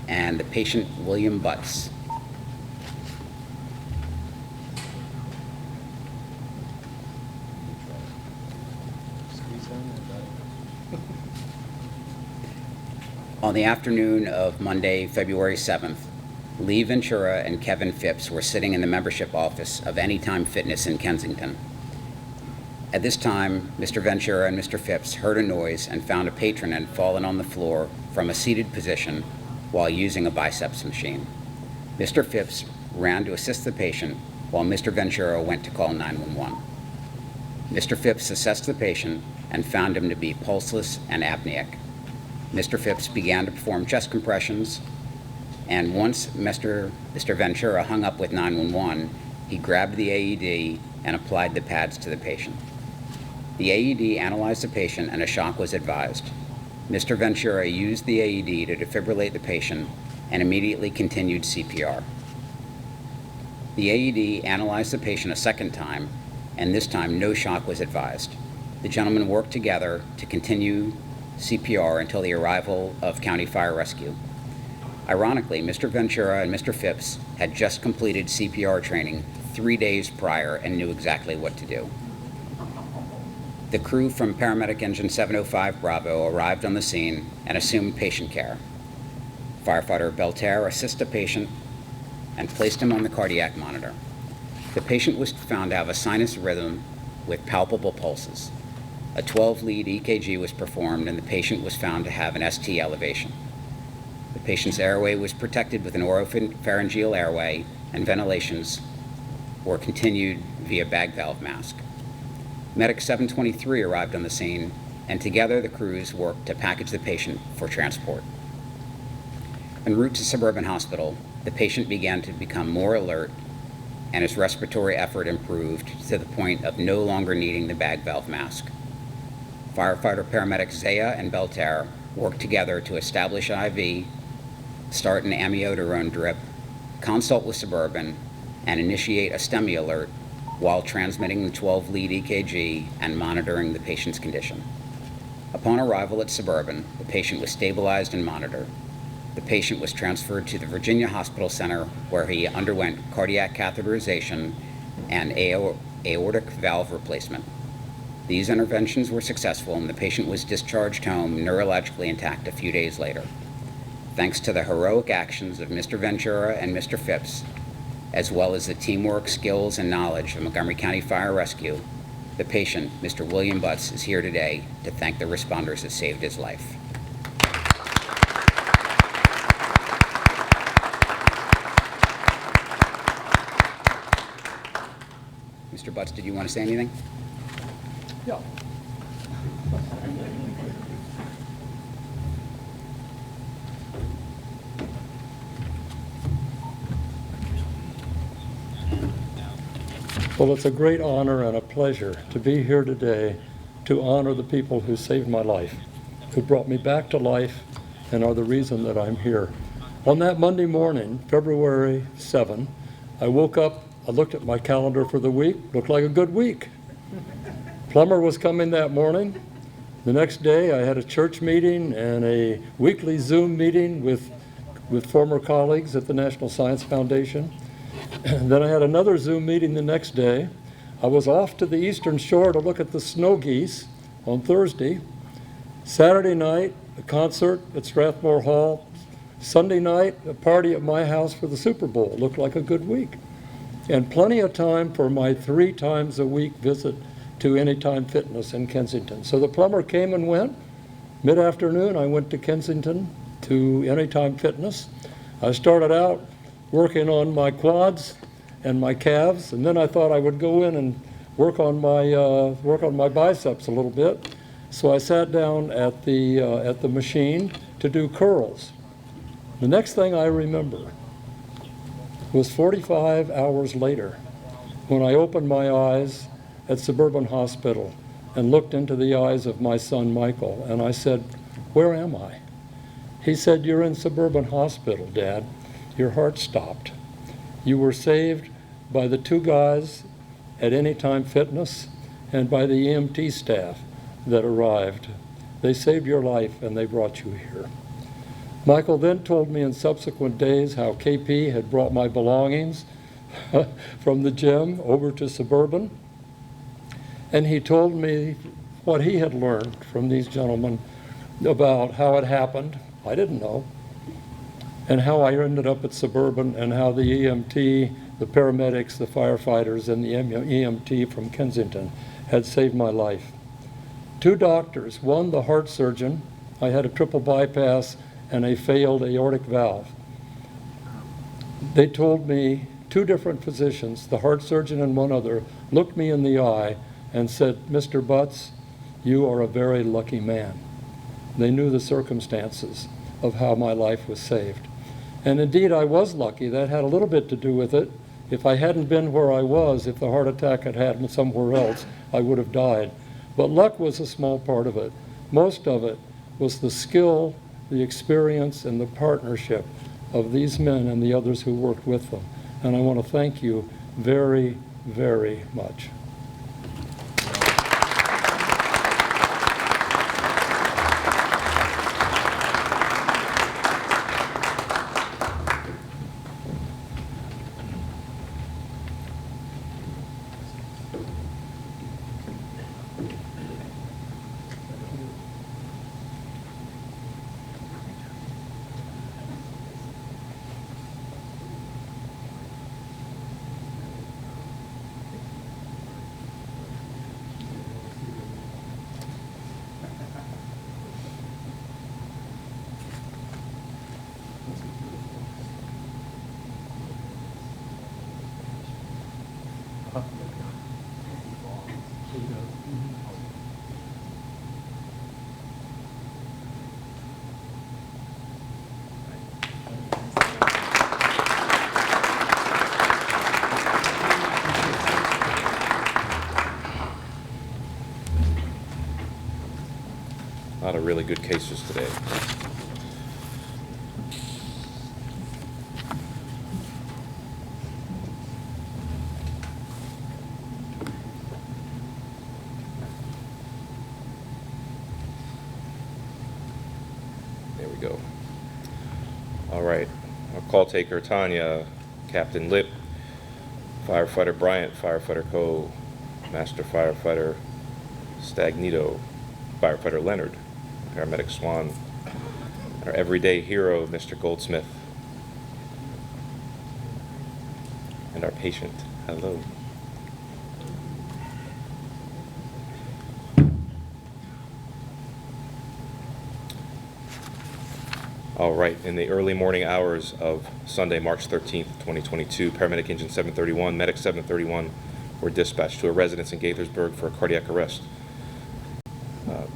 and the patient William Butts. On the afternoon of Monday, February 7th, Lee Ventura and Kevin Phipps were sitting in the membership office of Anytime Fitness in Kensington. At this time, Mr. Ventura and Mr. Phipps heard a noise and found a patron had fallen on the floor from a seated position while using a biceps machine. Mr. Phipps ran to assist the patient while Mr. Ventura went to call 911. Mr. Phipps assessed the patient and found him to be pulseless and apneic. Mr. Phipps began to perform chest compressions, and once Mr. Ventura hung up with 911, he grabbed the AED and applied the pads to the patient. The AED analyzed the patient and a shock was advised. Mr. Ventura used the AED to defibrillate the patient and immediately continued CPR. The AED analyzed the patient a second time, and this time no shock was advised. The gentlemen worked together to continue CPR until the arrival of County Fire Rescue. Ironically, Mr. Ventura and Mr. Phipps had just completed CPR training 3 days prior and knew exactly what to do. The crew from Paramedic Engine 705 Bravo arrived on the scene and assumed patient care. Firefighter Belterre assisted the patient and placed him on the cardiac monitor. The patient was found to have a sinus rhythm with palpable pulses. A 12-lead EKG was performed, and the patient was found to have an ST elevation. The patient's airway was protected with an oropharyngeal airway, and ventilations were continued via bag valve mask. Medic 723 arrived on the scene, and together the crews worked to package the patient for transport. En route to Suburban Hospital, the patient began to become more alert, and his respiratory effort improved to the point of no longer needing the bag valve mask. Firefighter paramedics Zaya and Belterre worked together to establish an IV, start an amiodarone drip, consult with Suburban, and initiate a STEMI alert while transmitting the 12-lead EKG and monitoring the patient's condition. Upon arrival at Suburban, the patient was stabilized and monitored. The patient was transferred to the Virginia Hospital Center, where he underwent cardiac catheterization and aortic valve replacement. These interventions were successful, and the patient was discharged home neurologically intact a few days later. Thanks to the heroic actions of Mr. Ventura and Mr. Phipps, as well as the teamwork, skills, and knowledge of Montgomery County Fire Rescue, the patient, Mr. William Butts, is here today to thank the responders that saved his life. Mr. Butts, did you want to say anything? Yeah. Well, it's a great honor and a pleasure to be here today to honor the people who saved my life, who brought me back to life, and are the reason that I'm here. On that Monday morning, February 7, I woke up, I looked at my calendar for the week, looked like a good week. Plumber was coming that morning. The next day, I had a church meeting and a weekly Zoom meeting with former colleagues at the National Science Foundation. Then I had another Zoom meeting the next day. I was off to the Eastern Shore to look at the snow geese on Thursday. Saturday night, a concert at Strathmore Hall. Sunday night, a party at my house for the Super Bowl. Looked like a good week. And plenty of time for my 3 times a week visit to Anytime Fitness in Kensington. So the plumber came and went. Mid-afternoon, I went to Kensington to Anytime Fitness. I started out working on my quads and my calves, and then I thought I would go in and work on my biceps a little bit. So I sat down at the machine to do curls. The next thing I remember was 45 hours later when I opened my eyes at Suburban Hospital and looked into the eyes of my son Michael, and I said, "Where am I?" He said, "You're in Suburban Hospital, Dad. Your heart stopped. You were saved by the 2 guys at Anytime Fitness and by the EMT staff that arrived. They saved your life and they brought you here." Michael then told me in subsequent days how KP had brought my belongings from the gym over to Suburban. And he told me what he had learned from these gentlemen about how it happened. I didn't know. And how I ended up at Suburban, and how the EMT, the paramedics, the firefighters, and the EMT from Kensington had saved my life. 2 doctors, one the heart surgeon, I had a triple bypass and a failed aortic valve. They told me, 2 different physicians, the heart surgeon and one other, looked me in the eye and said, "Mr. Butts, you are a very lucky man." They knew the circumstances of how my life was saved. And indeed, I was lucky. That had a little bit to do with it. If I hadn't been where I was, if the heart attack had happened somewhere else, I would have died. But luck was a small part of it. Most of it was the skill, the experience, and the partnership of these men and the others who worked with them. And I want to thank you very, very much. A lot of really good cases today. There we go. All right. Our call taker, Tanya, Captain Lip, Firefighter Bryant, Firefighter Coe, Master Firefighter Stagnito, Firefighter Leonard, Paramedic Swan, our everyday hero, Mr. Goldsmith, and our patient. Hello. All right, in the early morning hours of Sunday, March 13th, 2022, Paramedic Engine 731, Medic 731 were dispatched to a residence in Gaithersburg for a cardiac arrest.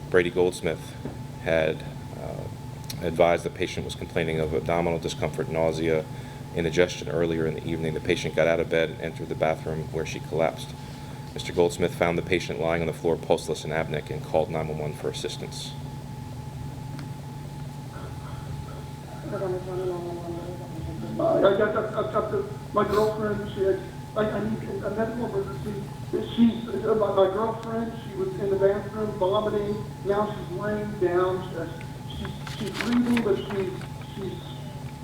Brady Goldsmith had advised the patient was complaining of abdominal discomfort, nausea, indigestion earlier in the evening. The patient got out of bed and entered the bathroom where she collapsed. Mr. Goldsmith found the patient lying on the floor pulseless and apneic and called 911 for assistance. I got my girlfriend, I need a medical emergency. My girlfriend, she was in the bathroom vomiting. Now she's laying down. She's breathing, but she's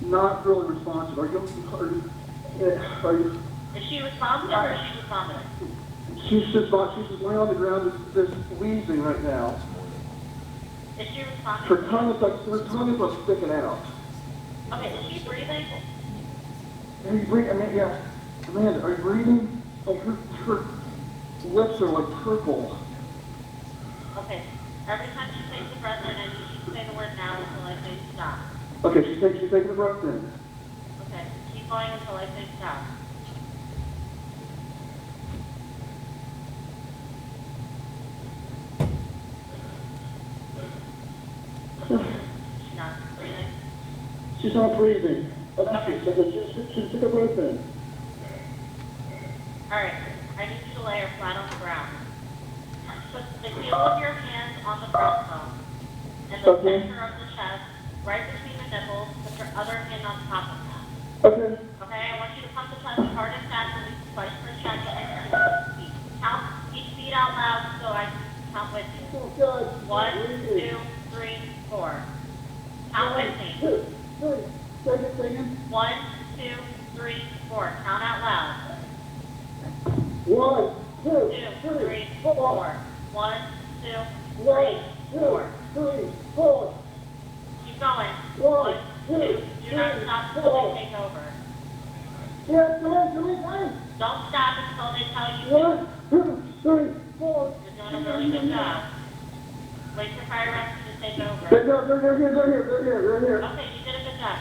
not really responsive. Are you? Is she responsive or is she just vomiting? She's just laying on the ground, just wheezing right now. Is she responsive? Her tongue is like sticking out. Okay, is she breathing? Are you breathing? Yeah. Amanda, are you breathing? Like her lips are like purple. Okay. Every time she takes a breath in, I need you to say the word now until I say stop. Okay, she's taking a breath in. Okay. Keep going until I say stop. She's not breathing. She's not breathing. She took a breath in. Alright, I need you to lay her flat on the ground. Put the heel of your hand on the breastbone and the center of the chest, right between the nipples, put your other hand on top of that. Okay. Okay, I want you to pump the chest hard and fast at least twice per check and each beat. Count each beat out loud so I can count with you. 1, 2, 3, 4. Count with me. 1, 2, 3, 4. Count out loud. 1, 2, 3, 4. 1, 2, 3, 4. 4. Keep going. 1, 2. Do not stop until they take over. Don't stop until they tell you to. 1, 2, 3, 4. You're doing a really good job. Wait for fire rescue to take over. They're here. Okay, you did a good job.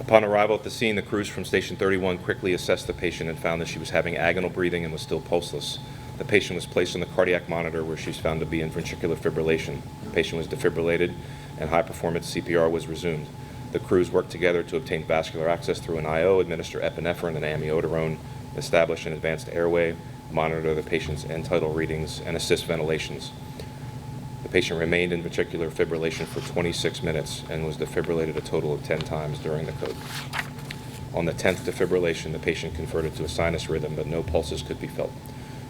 Upon arrival at the scene, the crews from Station 31 quickly assessed the patient and found that she was having agonal breathing and was still pulseless. The patient was placed on the cardiac monitor where she was found to be in ventricular fibrillation. The patient was defibrillated and high-performance CPR was resumed. The crews worked together to obtain vascular access through an IO, administer epinephrine and amiodarone, establish an advanced airway, monitor the patient's end tidal readings, and assist ventilations. The patient remained in ventricular fibrillation for 26 minutes and was defibrillated a total of 10 times during the code. On the 10th defibrillation, the patient converted to a sinus rhythm, but no pulses could be felt.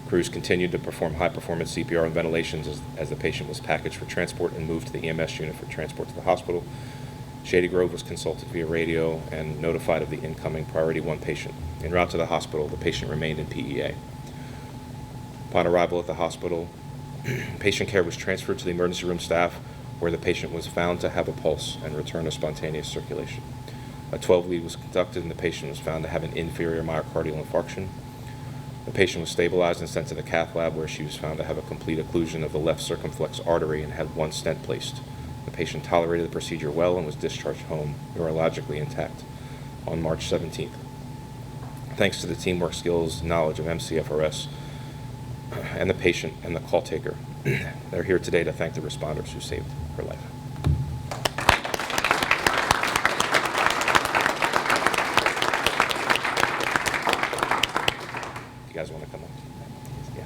Crews continued to perform high-performance CPR and ventilations as the patient was packaged for transport and moved to the EMS unit for transport to the hospital. Shady Grove was consulted via radio and notified of the incoming Priority 1 patient. En route to the hospital, the patient remained in PEA. Upon arrival at the hospital, patient care was transferred to the emergency room staff, where the patient was found to have a pulse and return to spontaneous circulation. A 12 lead was conducted, and the patient was found to have an inferior myocardial infarction. The patient was stabilized and sent to the cath lab, where she was found to have a complete occlusion of the left circumflex artery and had 1 stent placed. The patient tolerated the procedure well and was discharged home, neurologically intact, on March 17th. Thanks to the teamwork skills, knowledge of MCFRS, and the patient and the call taker, they're here today to thank the responders who saved her life. You guys want to come up? Yeah.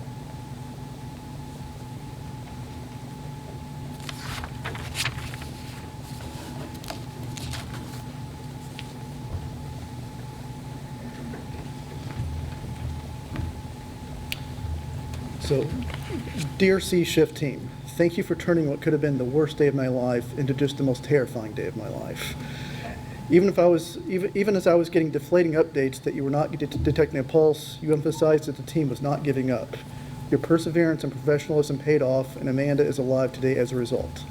So, dear C Shift team, thank you for turning what could have been the worst day of my life into just the most terrifying day of my life. Even as I was getting deflating updates that you were not detecting a pulse, you emphasized that the team was not giving up. Your perseverance and professionalism paid off, and Amanda is alive today as a result.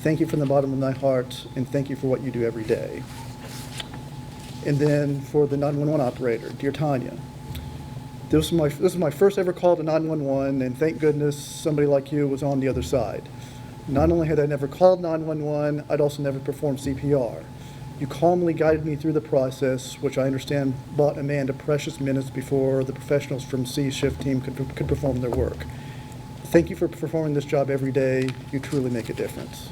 Thank you from the bottom of my heart, and thank you for what you do every day. And then for the 911 operator, dear Tanya, this is my first ever call to 911, and thank goodness somebody like you was on the other side. Not only had I never called 911, I'd also never performed CPR. You calmly guided me through the process, which I understand bought Amanda precious minutes before the professionals from C Shift team could perform their work. Thank you for performing this job every day. You truly make a difference.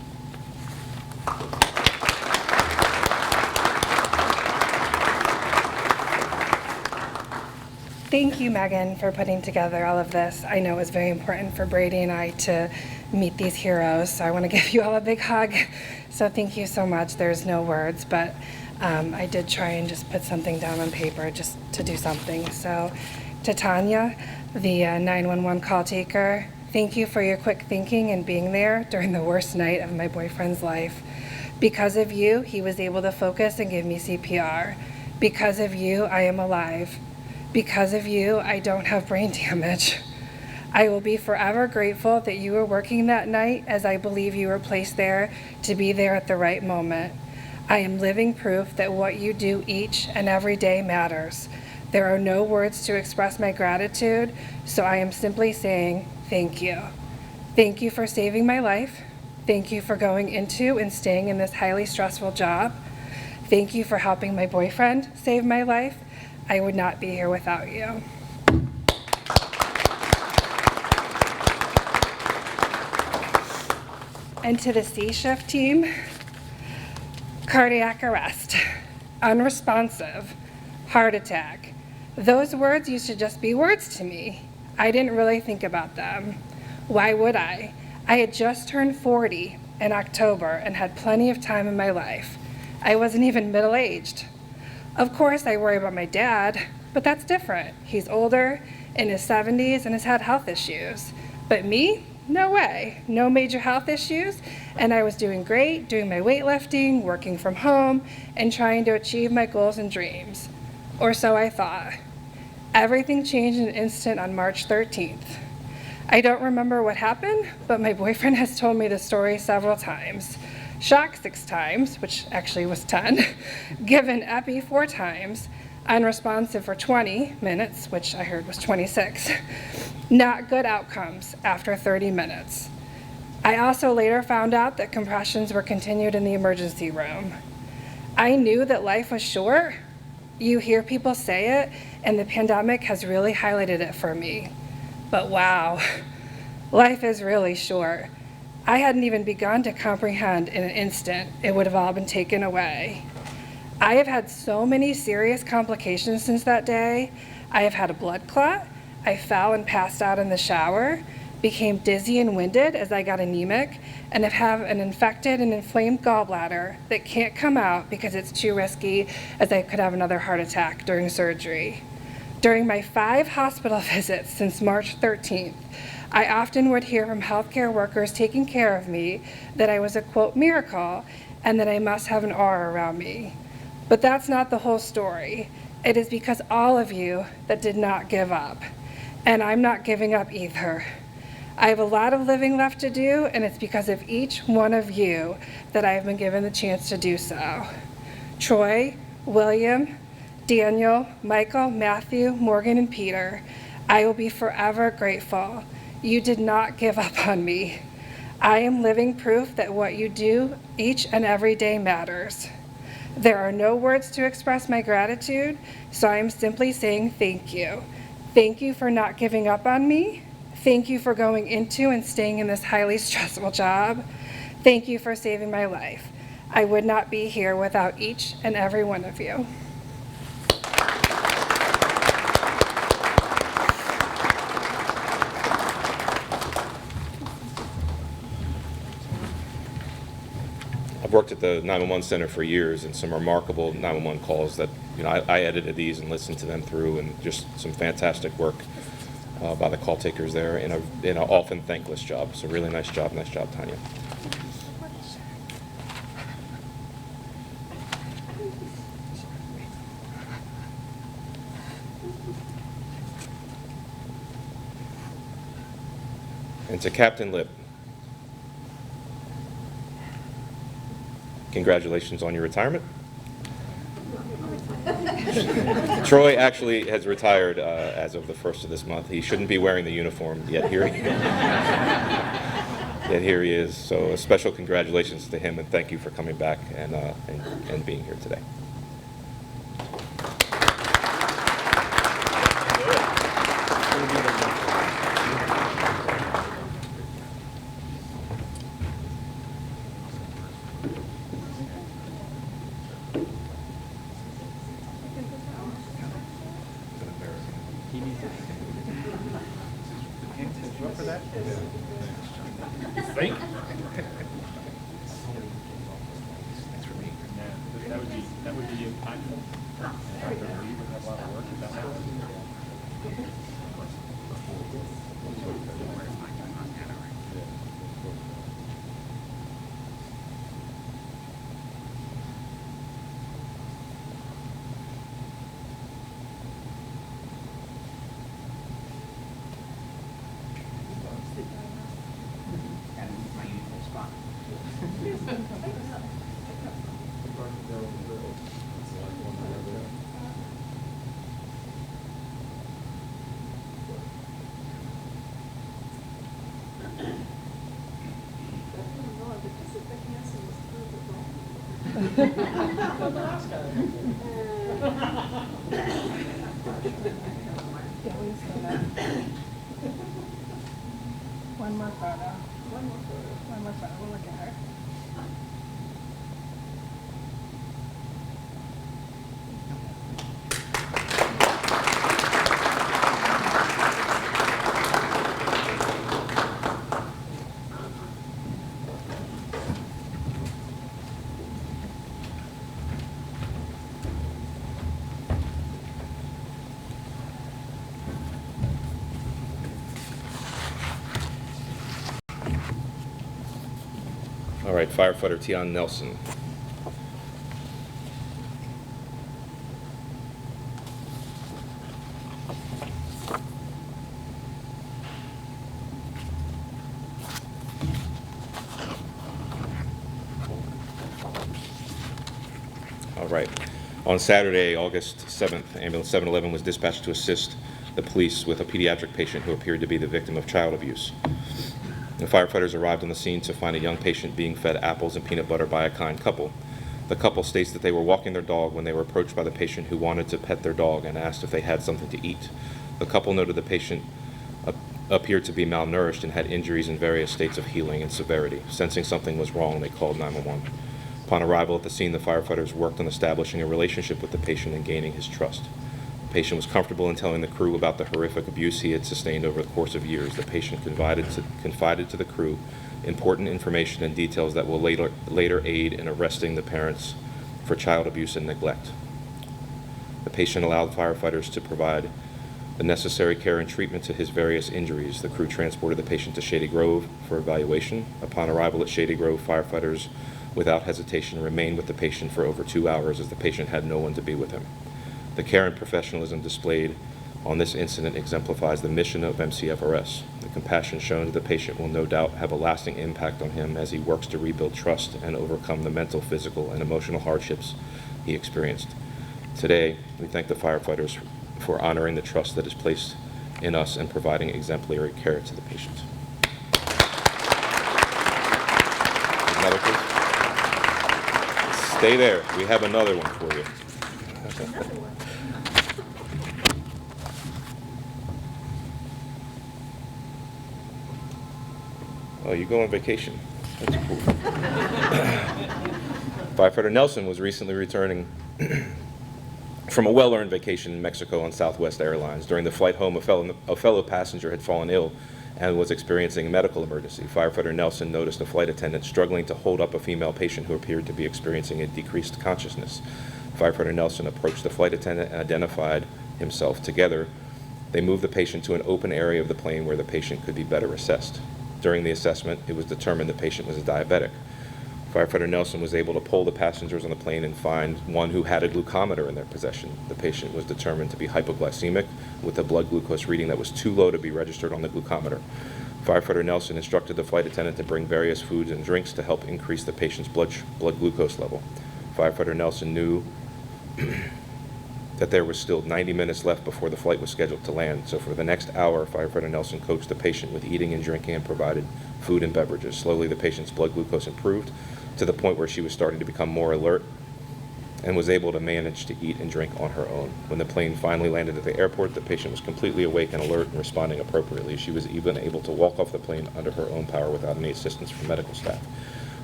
Thank you, Megan, for putting together all of this. I know it was very important for Brady and I to meet these heroes, so I want to give you all a big hug. So thank you so much. There's no words, but I did try and just put something down on paper just to do something. So to Tanya, the 911 call taker, thank you for your quick thinking and being there during the worst night of my boyfriend's life. Because of you, he was able to focus and give me CPR. Because of you, I am alive. Because of you, I don't have brain damage. I will be forever grateful that you were working that night, as I believe you were placed there to be there at the right moment. I am living proof that what you do each and every day matters. There are no words to express my gratitude, so I am simply saying thank you. Thank you for saving my life. Thank you for going into and staying in this highly stressful job. Thank you for helping my boyfriend save my life. I would not be here without you. And to the C Shift team, cardiac arrest, unresponsive, heart attack. Those words used to just be words to me. I didn't really think about them. Why would I? I had just turned 40 in October and had plenty of time in my life. I wasn't even middle-aged. Of course, I worry about my dad, but that's different. He's older, in his 70s, and has had health issues. But me? No way. No major health issues, and I was doing great, doing my weightlifting, working from home, and trying to achieve my goals and dreams. Or so I thought. Everything changed in an instant on March 13th. I don't remember what happened, but my boyfriend has told me the story several times. Shock 6 times, which actually was 10, given epi 4 times, unresponsive for 20 minutes, which I heard was 26. Not good outcomes after 30 minutes. I also later found out that compressions were continued in the emergency room. I knew that life was short. You hear people say it, and the pandemic has really highlighted it for me. But wow, life is really short. I hadn't even begun to comprehend in an instant it would have all been taken away. I have had so many serious complications since that day. I have had a blood clot. I fell and passed out in the shower, became dizzy and winded as I got anemic, and have an infected and inflamed gallbladder that can't come out because it's too risky, as I could have another heart attack during surgery. During my 5 hospital visits since March 13th, I often would hear from healthcare workers taking care of me that I was a, quote, miracle, and that I must have an aura around me. But that's not the whole story. It is because all of you that did not give up. And I'm not giving up either. I have a lot of living left to do, and it's because of each one of you that I have been given the chance to do so. Troy, William, Daniel, Michael, Matthew, Morgan, and Peter, I will be forever grateful. You did not give up on me. I am living proof that what you do each and every day matters. There are no words to express my gratitude, so I am simply saying thank you. Thank you for not giving up on me. Thank you for going into and staying in this highly stressful job. Thank you for saving my life. I would not be here without each and every one of you. I've worked at the 911 center for years, and some remarkable 911 calls that, I edited these and listened to them through, and just some fantastic work by the call takers there in an often thankless job. So really nice job, Tanya. And to Captain Lip, congratulations on your retirement. Troy actually has retired as of the 1st of this month. He shouldn't be wearing the uniform, yet here he is. So a special congratulations to him, and thank you for coming back and being here today. That would be impactful. We would have a lot of work if that happened. One more photo. One more photo. We'll look at her. All right, firefighter Tion Nelson. All right. On Saturday, August 7th, ambulance 711 was dispatched to assist the police with a pediatric patient who appeared to be the victim of child abuse. The firefighters arrived on the scene to find a young patient being fed apples and peanut butter by a kind couple. The couple states that they were walking their dog when they were approached by the patient who wanted to pet their dog and asked if they had something to eat. The couple noted the patient appeared to be malnourished and had injuries in various states of healing and severity. Sensing something was wrong, they called 911. Upon arrival at the scene, the firefighters worked on establishing a relationship with the patient and gaining his trust. The patient was comfortable in telling the crew about the horrific abuse he had sustained over the course of years. The patient confided to the crew important information and details that will later aid in arresting the parents for child abuse and neglect. The patient allowed firefighters to provide the necessary care and treatment to his various injuries. The crew transported the patient to Shady Grove for evaluation. Upon arrival at Shady Grove, firefighters, without hesitation, remained with the patient for over 2 hours as the patient had no one to be with him. The care and professionalism displayed on this incident exemplifies the mission of MCFRS. The compassion shown to the patient will no doubt have a lasting impact on him as he works to rebuild trust and overcome the mental, physical, and emotional hardships he experienced. Today, we thank the firefighters for honoring the trust that is placed in us and providing exemplary care to the patient. Another case? Stay there. We have another one for you. Oh, you go on vacation. That's cool. Firefighter Nelson was recently returning from a well-earned vacation in Mexico on Southwest Airlines. During the flight home, a fellow passenger had fallen ill and was experiencing a medical emergency. Firefighter Nelson noticed a flight attendant struggling to hold up a female patient who appeared to be experiencing a decreased consciousness. Firefighter Nelson approached the flight attendant and identified himself. Together, they moved the patient to an open area of the plane where the patient could be better assessed. During the assessment, it was determined the patient was a diabetic. Firefighter Nelson was able to poll the passengers on the plane and find one who had a glucometer in their possession. The patient was determined to be hypoglycemic with a blood glucose reading that was too low to be registered on the glucometer. Firefighter Nelson instructed the flight attendant to bring various foods and drinks to help increase the patient's blood glucose level. Firefighter Nelson knew that there was still 90 minutes left before the flight was scheduled to land. So for the next hour, Firefighter Nelson coached the patient with eating and drinking and provided food and beverages. Slowly, the patient's blood glucose improved to the point where she was starting to become more alert and was able to manage to eat and drink on her own. When the plane finally landed at the airport, the patient was completely awake and alert and responding appropriately. She was even able to walk off the plane under her own power without any assistance from medical staff.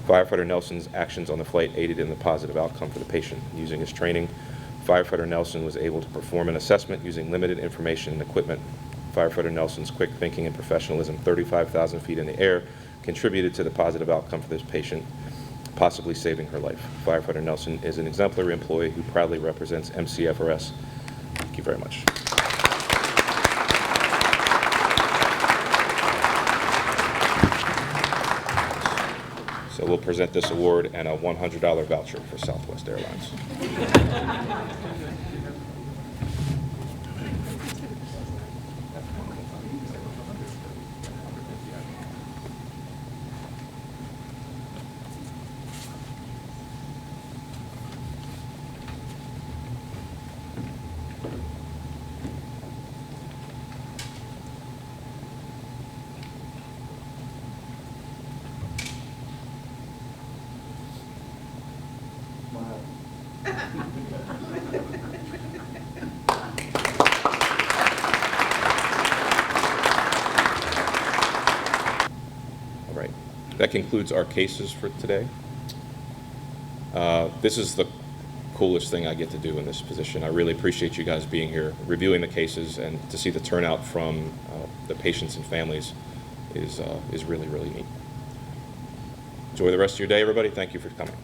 Firefighter Nelson's actions on the flight aided in the positive outcome for the patient. Using his training, Firefighter Nelson was able to perform an assessment using limited information and equipment. Firefighter Nelson's quick thinking and professionalism, 35,000 feet in the air, contributed to the positive outcome for this patient, possibly saving her life. Firefighter Nelson is an exemplary employee who proudly represents MCFRS. Thank you very much. So we'll present this award and a $100 voucher for Southwest Airlines. All right, that concludes our cases for today. This is the coolest thing I get to do in this position. I really appreciate you guys being here, reviewing the cases, and to see the turnout from the patients and families is really, really neat. Enjoy the rest of your day, everybody. Thank you for coming.